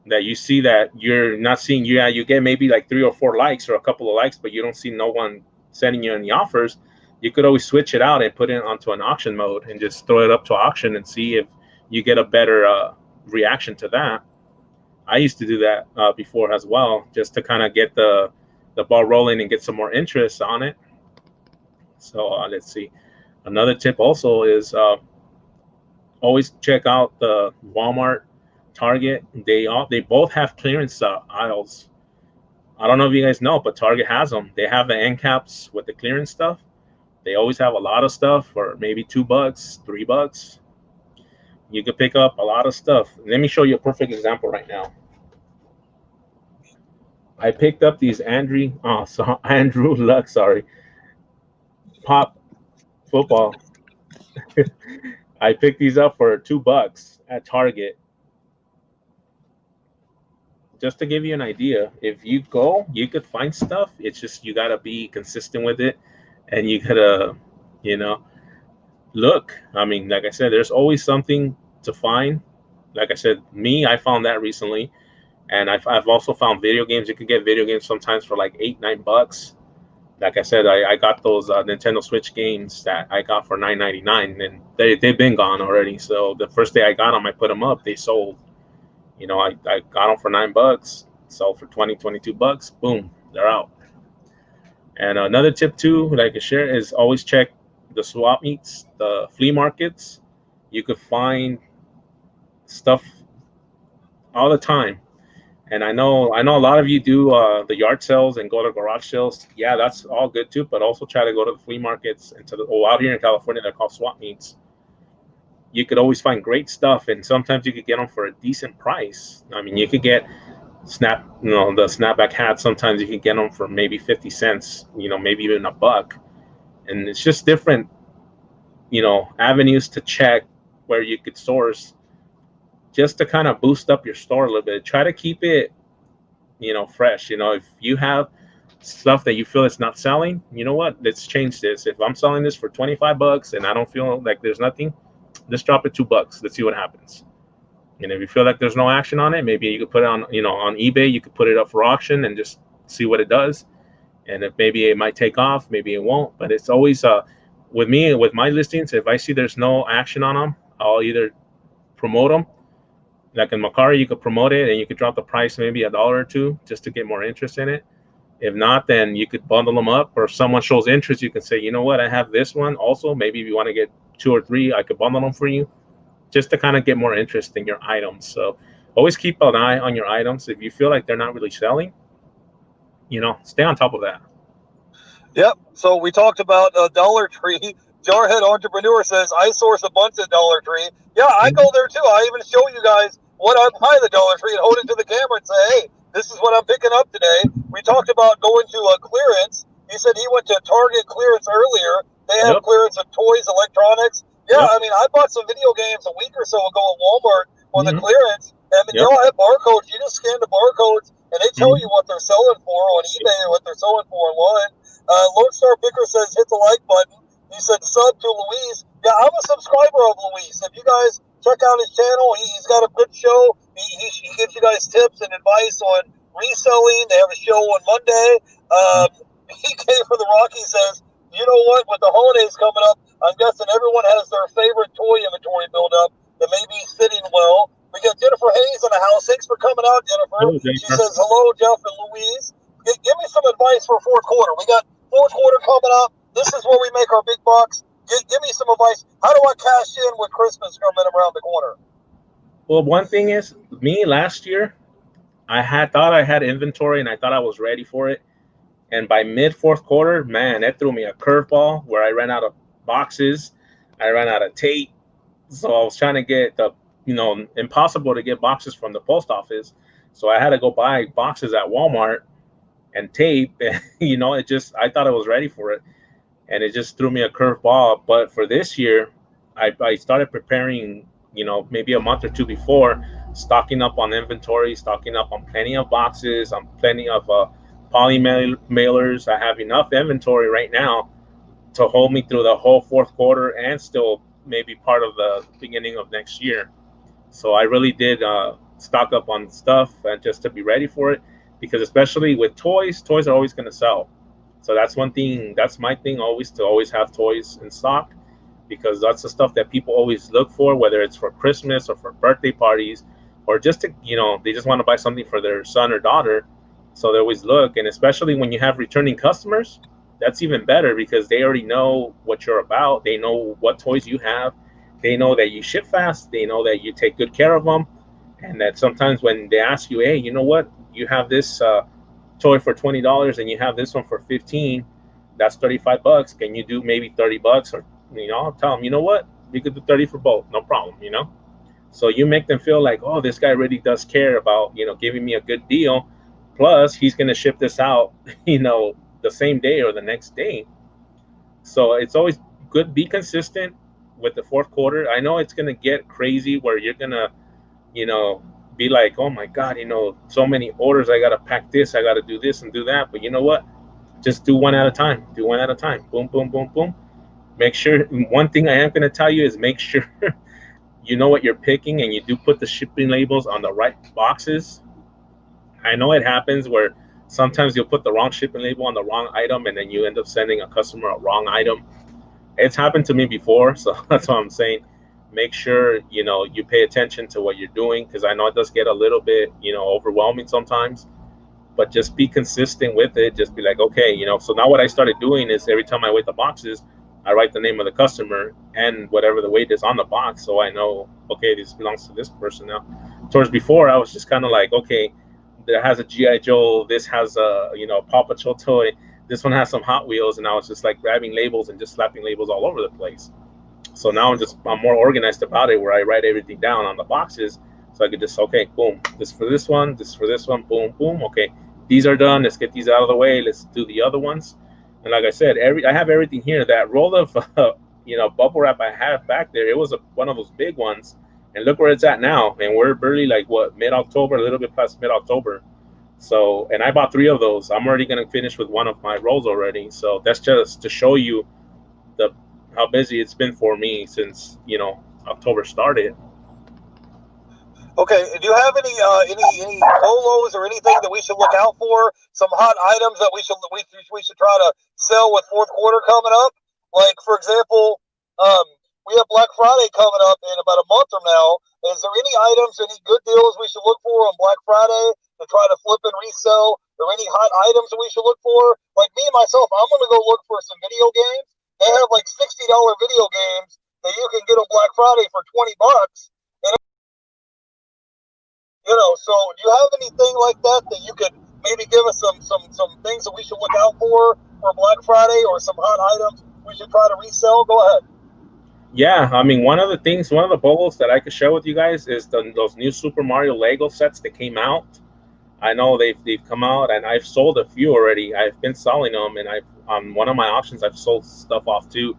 that you see that you're not seeing, you get maybe like 3 or 4 likes or a couple of likes, but you don't see no one sending you any offers, you could always switch it out and put it onto an auction mode and just throw it up to auction and see if you get a better reaction to that. I used to do that before as well, just to kind of get the ball rolling and get some more interest on it. So let's see. Another tip also is always check out the Walmart, Target. They both have clearance aisles. I don't know if you guys know, but Target has them. They have the end caps with the clearance stuff. They always have a lot of stuff for maybe $2, $3. You could pick up a lot of stuff. Let me show you a perfect example right now. I picked up these Andrew Luck, Pop football. I picked these up for $2 at Target. Just to give you an idea, if you go, you could find stuff. It's just you gotta be consistent with it, and you gotta, look. I mean, like I said, there's always something to find. Like I said, I found that recently, and I've also found video games. You can get video games sometimes for like $8, $9. Like I said, I got those Nintendo Switch games that I got for $9.99, and they've been gone already. So the first day I got them, I put them up. They sold. I got them for $9, sold for $20, $22. Boom, they're out. And another tip too that I can share is always check the swap meets, the flea markets. You could find stuff all the time. And I know a lot of you do the yard sales and go to garage sales. Yeah, that's all good too. But also try to go to the flea markets and out here in California, they're called swap meets. You could always find great stuff, and sometimes you could get them for a decent price. I mean, you could get the snapback hats. Sometimes you can get them for maybe 50 cents, maybe even $1. And it's just different, avenues to check where you could source, just to kind of boost up your store a little bit. Try to keep it, fresh. If you have stuff that you feel it's not selling, you know what? Let's change this. If I'm selling this for $25 and I don't feel like there's nothing, let's drop it $2. Let's see what happens. And if you feel like there's no action on it, maybe you could put it on, on eBay. You could put it up for auction and just see what it does. And if maybe it might take off, maybe it won't. But it's always with me, with my listings, if I see there's no action on them, I'll either promote them. Like in Macari, you could promote it and you could drop the price maybe $1 or $2 just to get more interest in it. If not, then you could bundle them up, or if someone shows interest, you can say, you know what, I have this one also. Maybe if you want to get 2 or 3, I could bundle them for you, just to kind of get more interest in your items. So always keep an eye on your items. If you feel like they're not really selling, stay on top of that. Yep. So we talked about Dollar Tree. Jarhead Entrepreneur says, I source a bunch at Dollar Tree. Yeah, I go there too. I even show you guys what I buy at the Dollar Tree and hold it to the camera and say, hey, this is what I'm picking up today. We talked about going to a clearance. He said he went to Target clearance earlier. They have clearance of toys, electronics. Yeah, I mean, I bought some video games a week or so ago at Walmart on the clearance. And they all have barcodes. You just scan the barcodes, and they tell you what they're selling for on eBay or what they're selling for online. Lone Star Picker says, hit the like button. He said, sub to Luis. Yeah, I'm a subscriber of Luis. If you guys check out his channel, he's got a good show. He gives you guys tips and advice on reselling. They have a show on Monday. PK for the Rocky says, you know what? With the holidays coming up, I'm guessing everyone has their favorite toy inventory build up that may be sitting well. We got Jennifer Hayes in the house. Thanks for coming out, Jennifer. Hello, Jennifer. She says, hello, Jeff and Louise. Give me some advice for fourth quarter. We got fourth quarter coming up. This is where we make our big bucks. give me some advice. How do I cash in with Christmas coming around the corner? Well, one thing is, me last year, thought I had inventory and I thought I was ready for it. And by mid fourth quarter, man, that threw me a curveball where I ran out of boxes, I ran out of tape. So I was trying to get impossible to get boxes from the post office. So I had to go buy boxes at Walmart and tape. And, I thought I was ready for it. And it just threw me a curveball. But for this year, I started preparing, maybe a month or two before, stocking up on inventory, stocking up on plenty of boxes, on plenty of poly mailers. I have enough inventory right now to hold me through the whole fourth quarter and still maybe part of the beginning of next year. So I really did stock up on stuff and just to be ready for it, because especially with toys are always going to sell. So that's one thing. That's my thing, always to always have toys in stock, because that's the stuff that people always look for, whether it's for Christmas or for birthday parties, or just to, they just want to buy something for their son or daughter. So they always look. And especially when you have returning customers, that's even better, because they already know what you're about. They know what toys you have. They know that you ship fast. They know that you take good care of them. And that sometimes when they ask you, hey, you know what, you have this toy for $20 and you have this one for 15, that's $35. Can you do maybe $30? Or, I'll tell them, you know what, we could do 30 for both, no problem, So you make them feel like, oh, this guy really does care about, giving me a good deal. Plus, he's going to ship this out, the same day or the next day. So it's always good. Be consistent with the fourth quarter. I know it's going to get crazy where you're going to, be like, oh my God, so many orders. I got to pack this. I got to do this and do that. But you know what? Just do one at a time. Do one at a time. Boom, boom, boom, boom. Make sure. One thing I am going to tell you is make sure you know what you're picking and you do put the shipping labels on the right boxes. I know it happens where sometimes you'll put the wrong shipping label on the wrong item and then you end up sending a customer a wrong item. It's happened to me before, so that's what I'm saying. Make sure, you pay attention to what you're doing, because I know it does get a little bit, overwhelming sometimes, but just be consistent with it. Just be like, okay, so now what I started doing is every time I weight the boxes, I write the name of the customer and whatever the weight is on the box, so I know, okay, this belongs to this person now. Towards before, I was just kind of like, okay, that has a G.I. Joe, this has a, Paw Patrol toy, this one has some Hot Wheels, and I was just like grabbing labels and just slapping labels all over the place. So now I'm more organized about it, where I write everything down on the boxes, so I could just, okay, boom, this for this one, this for this one, boom, boom, okay, these are done, let's get these out of the way, let's do the other ones. And like I said, I have everything here. That roll of bubble wrap I have back there, it was one of those big ones, and look where it's at now, and we're barely like mid-October, a little bit past mid-October. So, and I bought 3 of those. I'm already going to finish with one of my rolls already. So that's just to show you how busy it's been for me since, October started. Okay, do you have any polos or anything that we should look out for? Some hot items that we should try to sell with fourth quarter coming up? Like, for example, we have Black Friday coming up in about a month from now. Is there any items, any good deals we should look for on Black Friday to try to flip and resell? Are there any hot items that we should look for? Like me, myself, I'm going to go look for some video games. They have like $60 video games that you can get on Black Friday for $20. And, so do you have anything like that you could maybe give us some things that we should look out for Black Friday, or some hot items we should try to resell? Go ahead. Yeah, I mean, one of the bolos that I could share with you guys is those new Super Mario Lego sets that came out. I know they've come out, and I've sold a few already. I've been selling them, and on one of my auctions, I've sold stuff off too.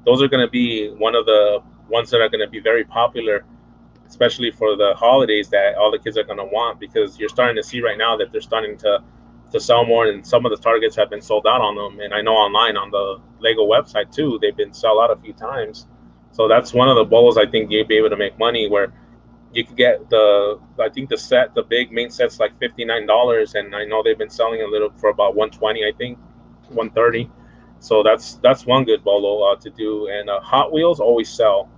Those are going to be one of the ones that are going to be very popular, especially for the holidays, that all the kids are going to want, because you're starting to see right now that they're starting to sell more, and some of the targets have been sold out on them. And I know online on the Lego website too, they've been sold out a few times. So that's one of the bolos I think you'd be able to make money, where you could get the big main set's like $59, and I know they've been selling a little for about $120, I think, $130. So that's one good bolo to do. And Hot Wheels always sell,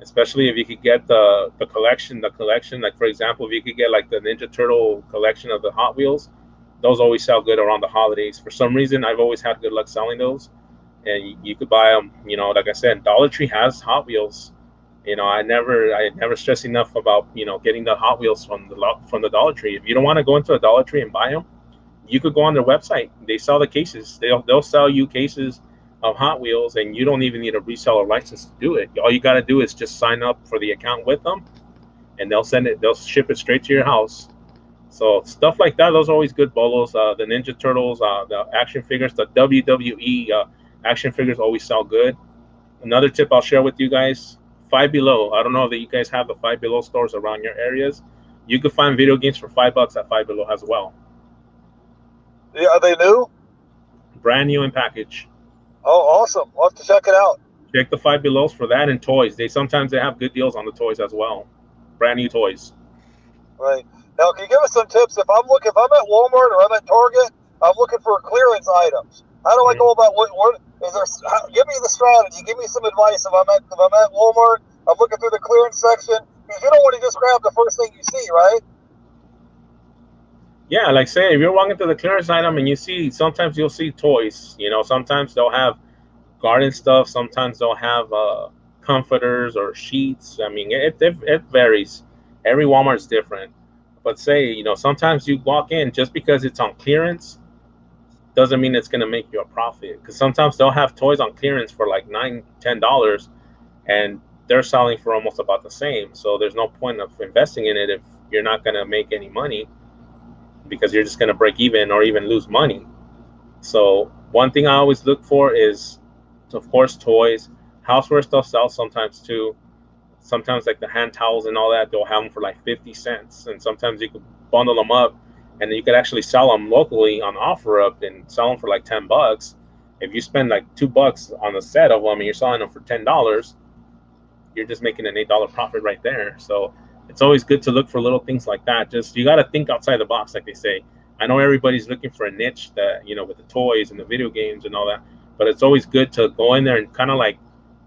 especially if you could get the collection. Like, for example, if you could get like the Ninja Turtle collection of the Hot Wheels, those always sell good around the holidays. For some reason, I've always had good luck selling those. and you could buy them. You know, like I said, Dollar Tree has Hot Wheels. You know, I never stress enough about, you know, getting the Hot Wheels from the Dollar Tree. If you don't want to go into a Dollar Tree and buy them, you could go on their website. They sell the cases. They'll sell you cases of Hot Wheels, and you don't even need a reseller license to do it. All you got to do is just sign up for the account with them, and they'll ship it straight to your house. So stuff like that, those are always good bolos. The Ninja Turtles, the action figures, the WWE action figures always sell good. Another tip I'll share with you guys: Five Below. I don't know that you guys have the Five Below stores around your areas. You can find video games for $5 at Five Below as well. Yeah, are they new? Brand new in package. Oh, awesome! We'll have to check it out. Check the Five Belows for that, and toys. Sometimes they have good deals on the toys as well. Brand new toys. Right. Now, can you give us some tips? If I'm at Walmart or I'm at Target, I'm looking for clearance items. How do I go about what is there? Give me the strategy. Give me some advice. If I'm at Walmart, I'm looking through the clearance section. Because you don't want to just grab the first thing you see, right? Yeah, like say if you're walking through the clearance item and sometimes you'll see toys. You know, sometimes they'll have garden stuff. Sometimes they'll have comforters or sheets. I mean, it varies. Every Walmart's different. But say, you know, sometimes you walk in just because it's on clearance doesn't mean it's gonna make you a profit. Because sometimes they'll have toys on clearance for like $9, $10, and they're selling for almost about the same. So there's no point of investing in it if you're not gonna make any money, because you're just gonna break even or even lose money. So one thing I always look for is, of course, toys. Houseware stuff sells sometimes too. Sometimes like the hand towels and all that, they'll have them for like 50 cents. And sometimes you could bundle them up, and you could actually sell them locally on OfferUp and sell them for like $10. If you spend like $2 on a set of them and you're selling them for $10, you're just making an $8 profit right there. So it's always good to look for little things like that. Just, you got to think outside the box, like they say. I know everybody's looking for a niche that, you know, with the toys and the video games and all that, but it's always good to go in there and kind of like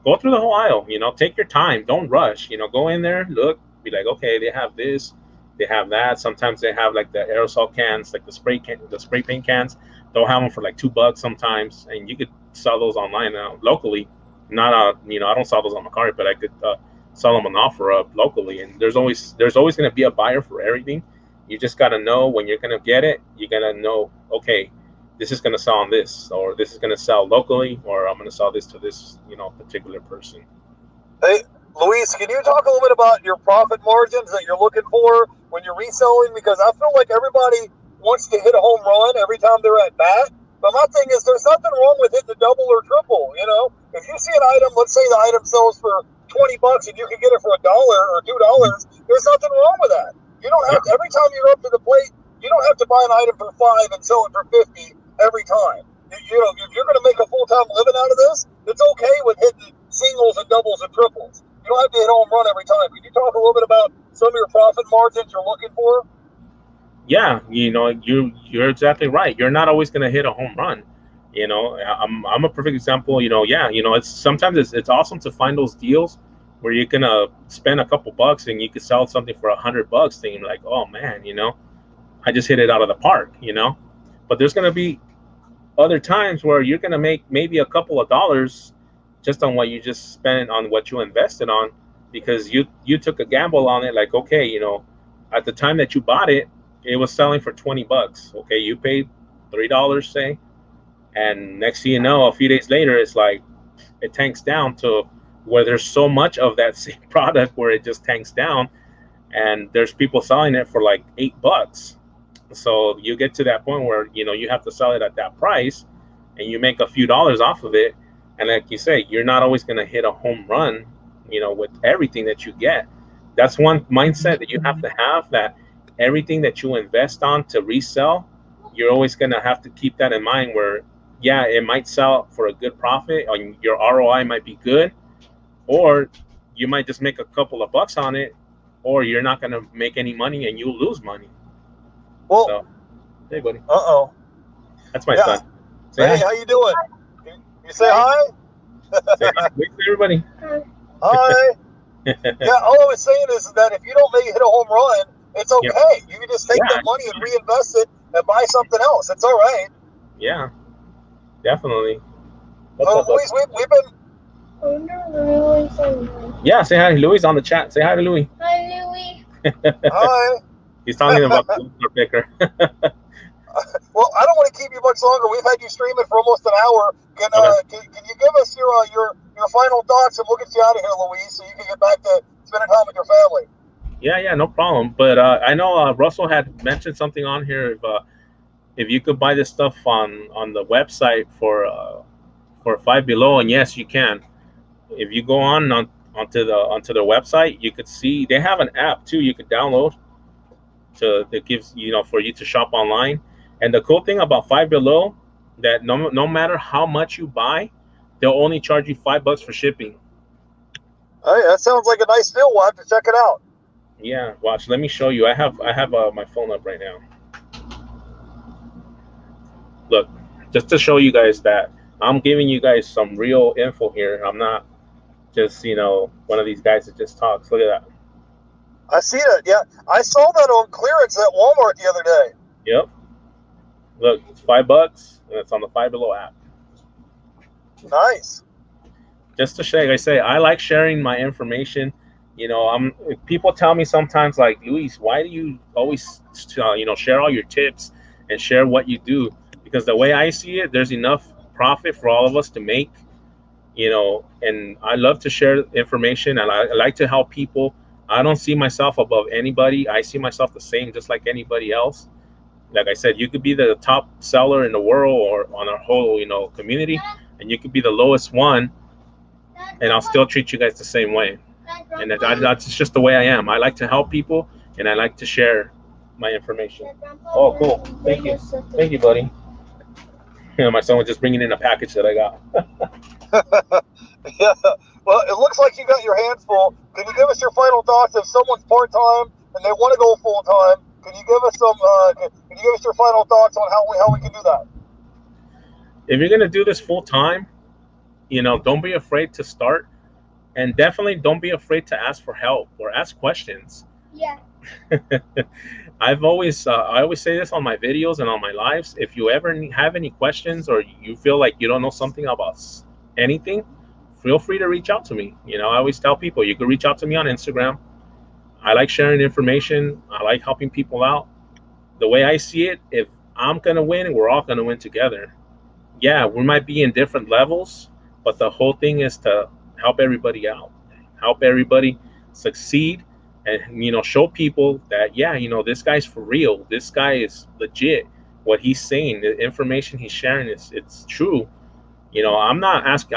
go through the whole aisle. You know, take your time, don't rush. You know, go in there, look, be like, okay, they have this, they have that. Sometimes they have like the aerosol cans, like the spray paint cans. They'll have them for like $2 sometimes, and you could sell those online locally. Not you know, I don't sell those on Mercari, but I could sell them on OfferUp locally. And there's always going to be a buyer for everything. You just got to know when you're going to get it. You got to know, okay, this is going to sell on this, or this is going to sell locally, or I'm going to sell this to this, you know, particular person. Hey, Luis, can you talk a little bit about your profit margins that you're looking for when you're reselling? Because I feel like everybody wants to hit a home run every time they're at bat. But my thing is, there's nothing wrong with hitting a double or triple. You know, if you see an item, let's say the item sells for $20 and you can get it for $1 or $2, there's nothing wrong with that. You don't have to, every time you're up to the plate, you don't have to buy an item for $5 and sell it for $50 every time. You know, if you're going to make a full-time living out of this, it's okay with hitting singles and doubles and triples. You don't have to hit home run every time. Can you talk a little bit about some of your profit margins you're looking for? Yeah, you know, you're exactly right. You're not always going to hit a home run. You know, I'm a perfect example. You know, yeah, you know, it's awesome to find those deals where you're gonna spend a couple bucks and you could sell something for $100, thinking like, oh man, you know, I just hit it out of the park, you know. But there's gonna be other times where you're gonna make maybe a couple of dollars just on what you just spent on what you invested on, because you took a gamble on it. Like, okay, you know, at the time that you bought it, it was selling for $20. Okay, you paid $3, say, and next thing you know, a few days later, it's like it tanks down to where there's so much of that same product where it just tanks down, and there's people selling it for like $8. So you get to that point where, you know, you have to sell it at that price, and you make a few dollars off of it. And like you say, you're not always going to hit a home run, you know, with everything that you get. That's one mindset that you have to have, that everything that you invest on to resell, you're always going to have to keep that in mind, where, yeah, it might sell for a good profit, or your ROI might be good, or you might just make a couple of bucks on it, or you're not going to make any money and you'll lose money. Well, so, hey, buddy. Uh-oh. That's my son. Say hey, hi. How you doing? You say hi? Say hi to everybody. Hi. Yeah, all I was saying is that if you don't make it hit a home run, it's okay. Yep. You can just take that money and reinvest it and buy something else. It's all right. Yeah, definitely. What's up, Luis, we've been. Yeah, say hi. Louis on the chat. Say hi to Louis. Hi, Louis. Hi. He's talking about the loser picker. Well, I don't want to keep you much longer. We've had you streaming for almost an hour. Can you give us your final thoughts, and we'll get you out of here, Luis, so you can get back to spending time with your family. Yeah, no problem. But I know Russell had mentioned something on here. If you could buy this stuff on the website for Five Below, and yes, you can. If you go onto their website, you could see they have an app too. You could download that gives for you to shop online. And the cool thing about Five Below, that no matter how much you buy, they'll only charge you $5 for shipping. Hey, that sounds like a nice deal. We'll have to check it out. Yeah, watch. Let me show you. I have my phone up right now. Look, just to show you guys that I'm giving you guys some real info here. I'm not just one of these guys that just talks. Look at that. I see that. Yeah, I saw that on clearance at Walmart the other day. Yep. Look, it's $5, and it's on the Five Below app. Nice. Just to share, like I say, I like sharing my information. People tell me sometimes, like, Luis, why do you always share all your tips and share what you do? Because the way I see it, there's enough profit for all of us to make. And I love to share information, and I like to help people. I don't see myself above anybody. I see myself the same, just like anybody else. Like I said, you could be the top seller in the world or on our whole, community, and you could be the lowest one, and I'll still treat you guys the same way. And that's just the way I am. I like to help people, and I like to share my information. Oh, cool. Thank you, buddy. My son was just bringing in a package that I got. Yeah. Well, it looks like you got your hands full. Can you give us your final thoughts? If someone's part-time and they want to go full-time, can you give us your final thoughts on how we can do that? If you're gonna do this full-time, don't be afraid to start, and definitely don't be afraid to ask for help or ask questions. Yeah. I always say this on my videos and on my lives. If you ever have any questions or you feel like you don't know something about anything, feel free to reach out to me. I always tell people you can reach out to me on Instagram. I like sharing information. I like helping people out. The way I see it, if I'm gonna win, we're all gonna win together. Yeah, we might be in different levels, but the whole thing is to help everybody out, help everybody succeed, and show people that this guy's for real. This guy is legit. What he's saying, the information he's sharing it's true. I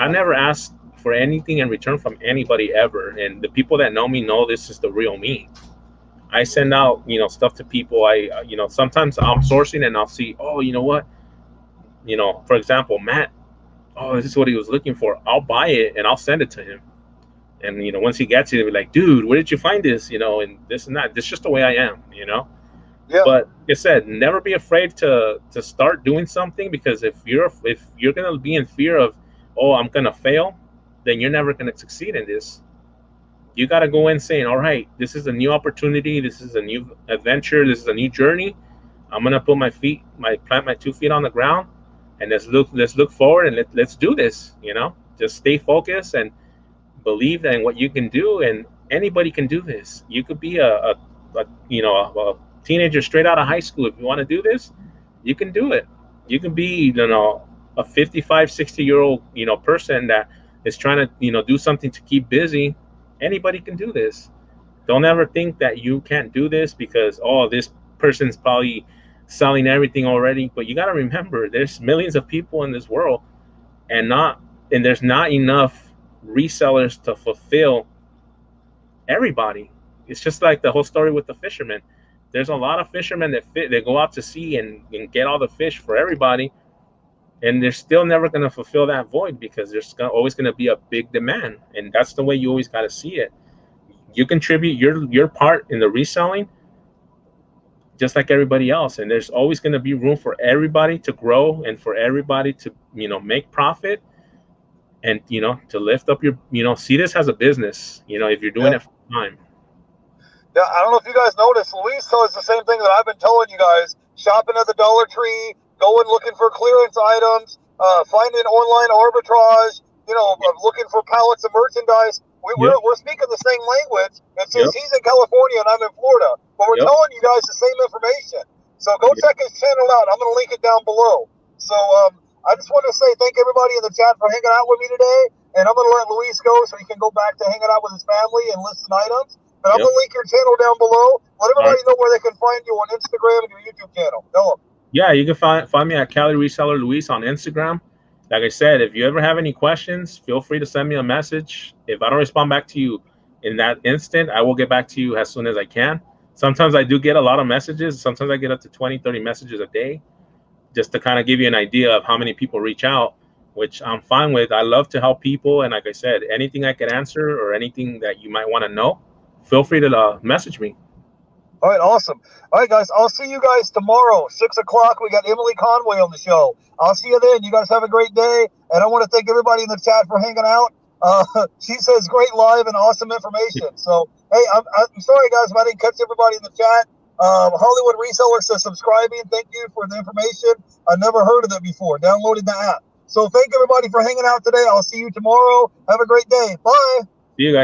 never ask for anything in return from anybody ever. And the people that know me know this is the real me. I send out, stuff to people. Sometimes I'm sourcing and I'll see, oh, you know what? For example, Matt, oh, this is what he was looking for. I'll buy it and I'll send it to him. And, once he gets it, he'll be like, dude, where did you find this? And this and that. This is just the way I am, Yeah. But like I said, never be afraid to start doing something, because if you're gonna be in fear of, oh, I'm gonna fail, then you're never gonna succeed in this. You gotta go in saying, all right, this is a new opportunity, this is a new adventure, this is a new journey. I'm gonna put plant my 2 feet on the ground, and let's look forward and let's do this. Just stay focused and believe in what you can do, and anybody can do this. You could be a teenager straight out of high school. If you want to do this, you can do it. You can be a 55, 60-year-old person that is trying to do something to keep busy. Anybody can do this. Don't ever think that you can't do this because, oh, this person's probably selling everything already. But you got to remember, there's millions of people in this world, and there's not enough resellers to fulfill everybody. It's just like the whole story with the fishermen. There's a lot of fishermen that go out to sea and get all the fish for everybody, and they're still never going to fulfill that void because there's always going to be a big demand. And that's the way you always got to see it. You contribute your part in the reselling just like everybody else, and there's always going to be room for everybody to grow and for everybody to make profit, and to lift up your see this as a business, if you're doing it full time. Yeah, I don't know if you guys noticed, Luis tells the same thing that I've been telling you guys. Shopping at the Dollar Tree, going looking for clearance items, finding online arbitrage, you know, of looking for pallets of merchandise. We're speaking the same language. It's just he's in California and I'm in Florida, but we're telling you guys the same information. So go check his channel out. I'm going to link it down below. So I just want to say thank everybody in the chat for hanging out with me today. And I'm going to let Luis go so he can go back to hanging out with his family and listing items. But I'm going to link your channel down below. Let everybody know where they can find you on Instagram and your YouTube channel. Tell them. Yeah, you can find me at Cali Reseller Luis on Instagram. Like I said, if you ever have any questions, feel free to send me a message. If I don't respond back to you in that instant, I will get back to you as soon as I can. Sometimes I do get a lot of messages. Sometimes I get up to 20, 30 messages a day, just to kind of give you an idea of how many people reach out, which I'm fine with. I love to help people. And like I said, anything I can answer or anything that you might want to know, feel free to message me. All right, awesome. All right, guys, I'll see you guys tomorrow, 6 o'clock. We got Emily Conway on the show. I'll see you then. You guys have a great day. And I want to thank everybody in the chat for hanging out. She says great live and awesome information. So, hey, I'm sorry, guys, if I didn't catch everybody in the chat. Hollywood Reseller says subscribing. Thank you for the information. I never heard of it before. Downloaded the app. So thank everybody for hanging out today. I'll see you tomorrow. Have a great day. Bye. See you guys.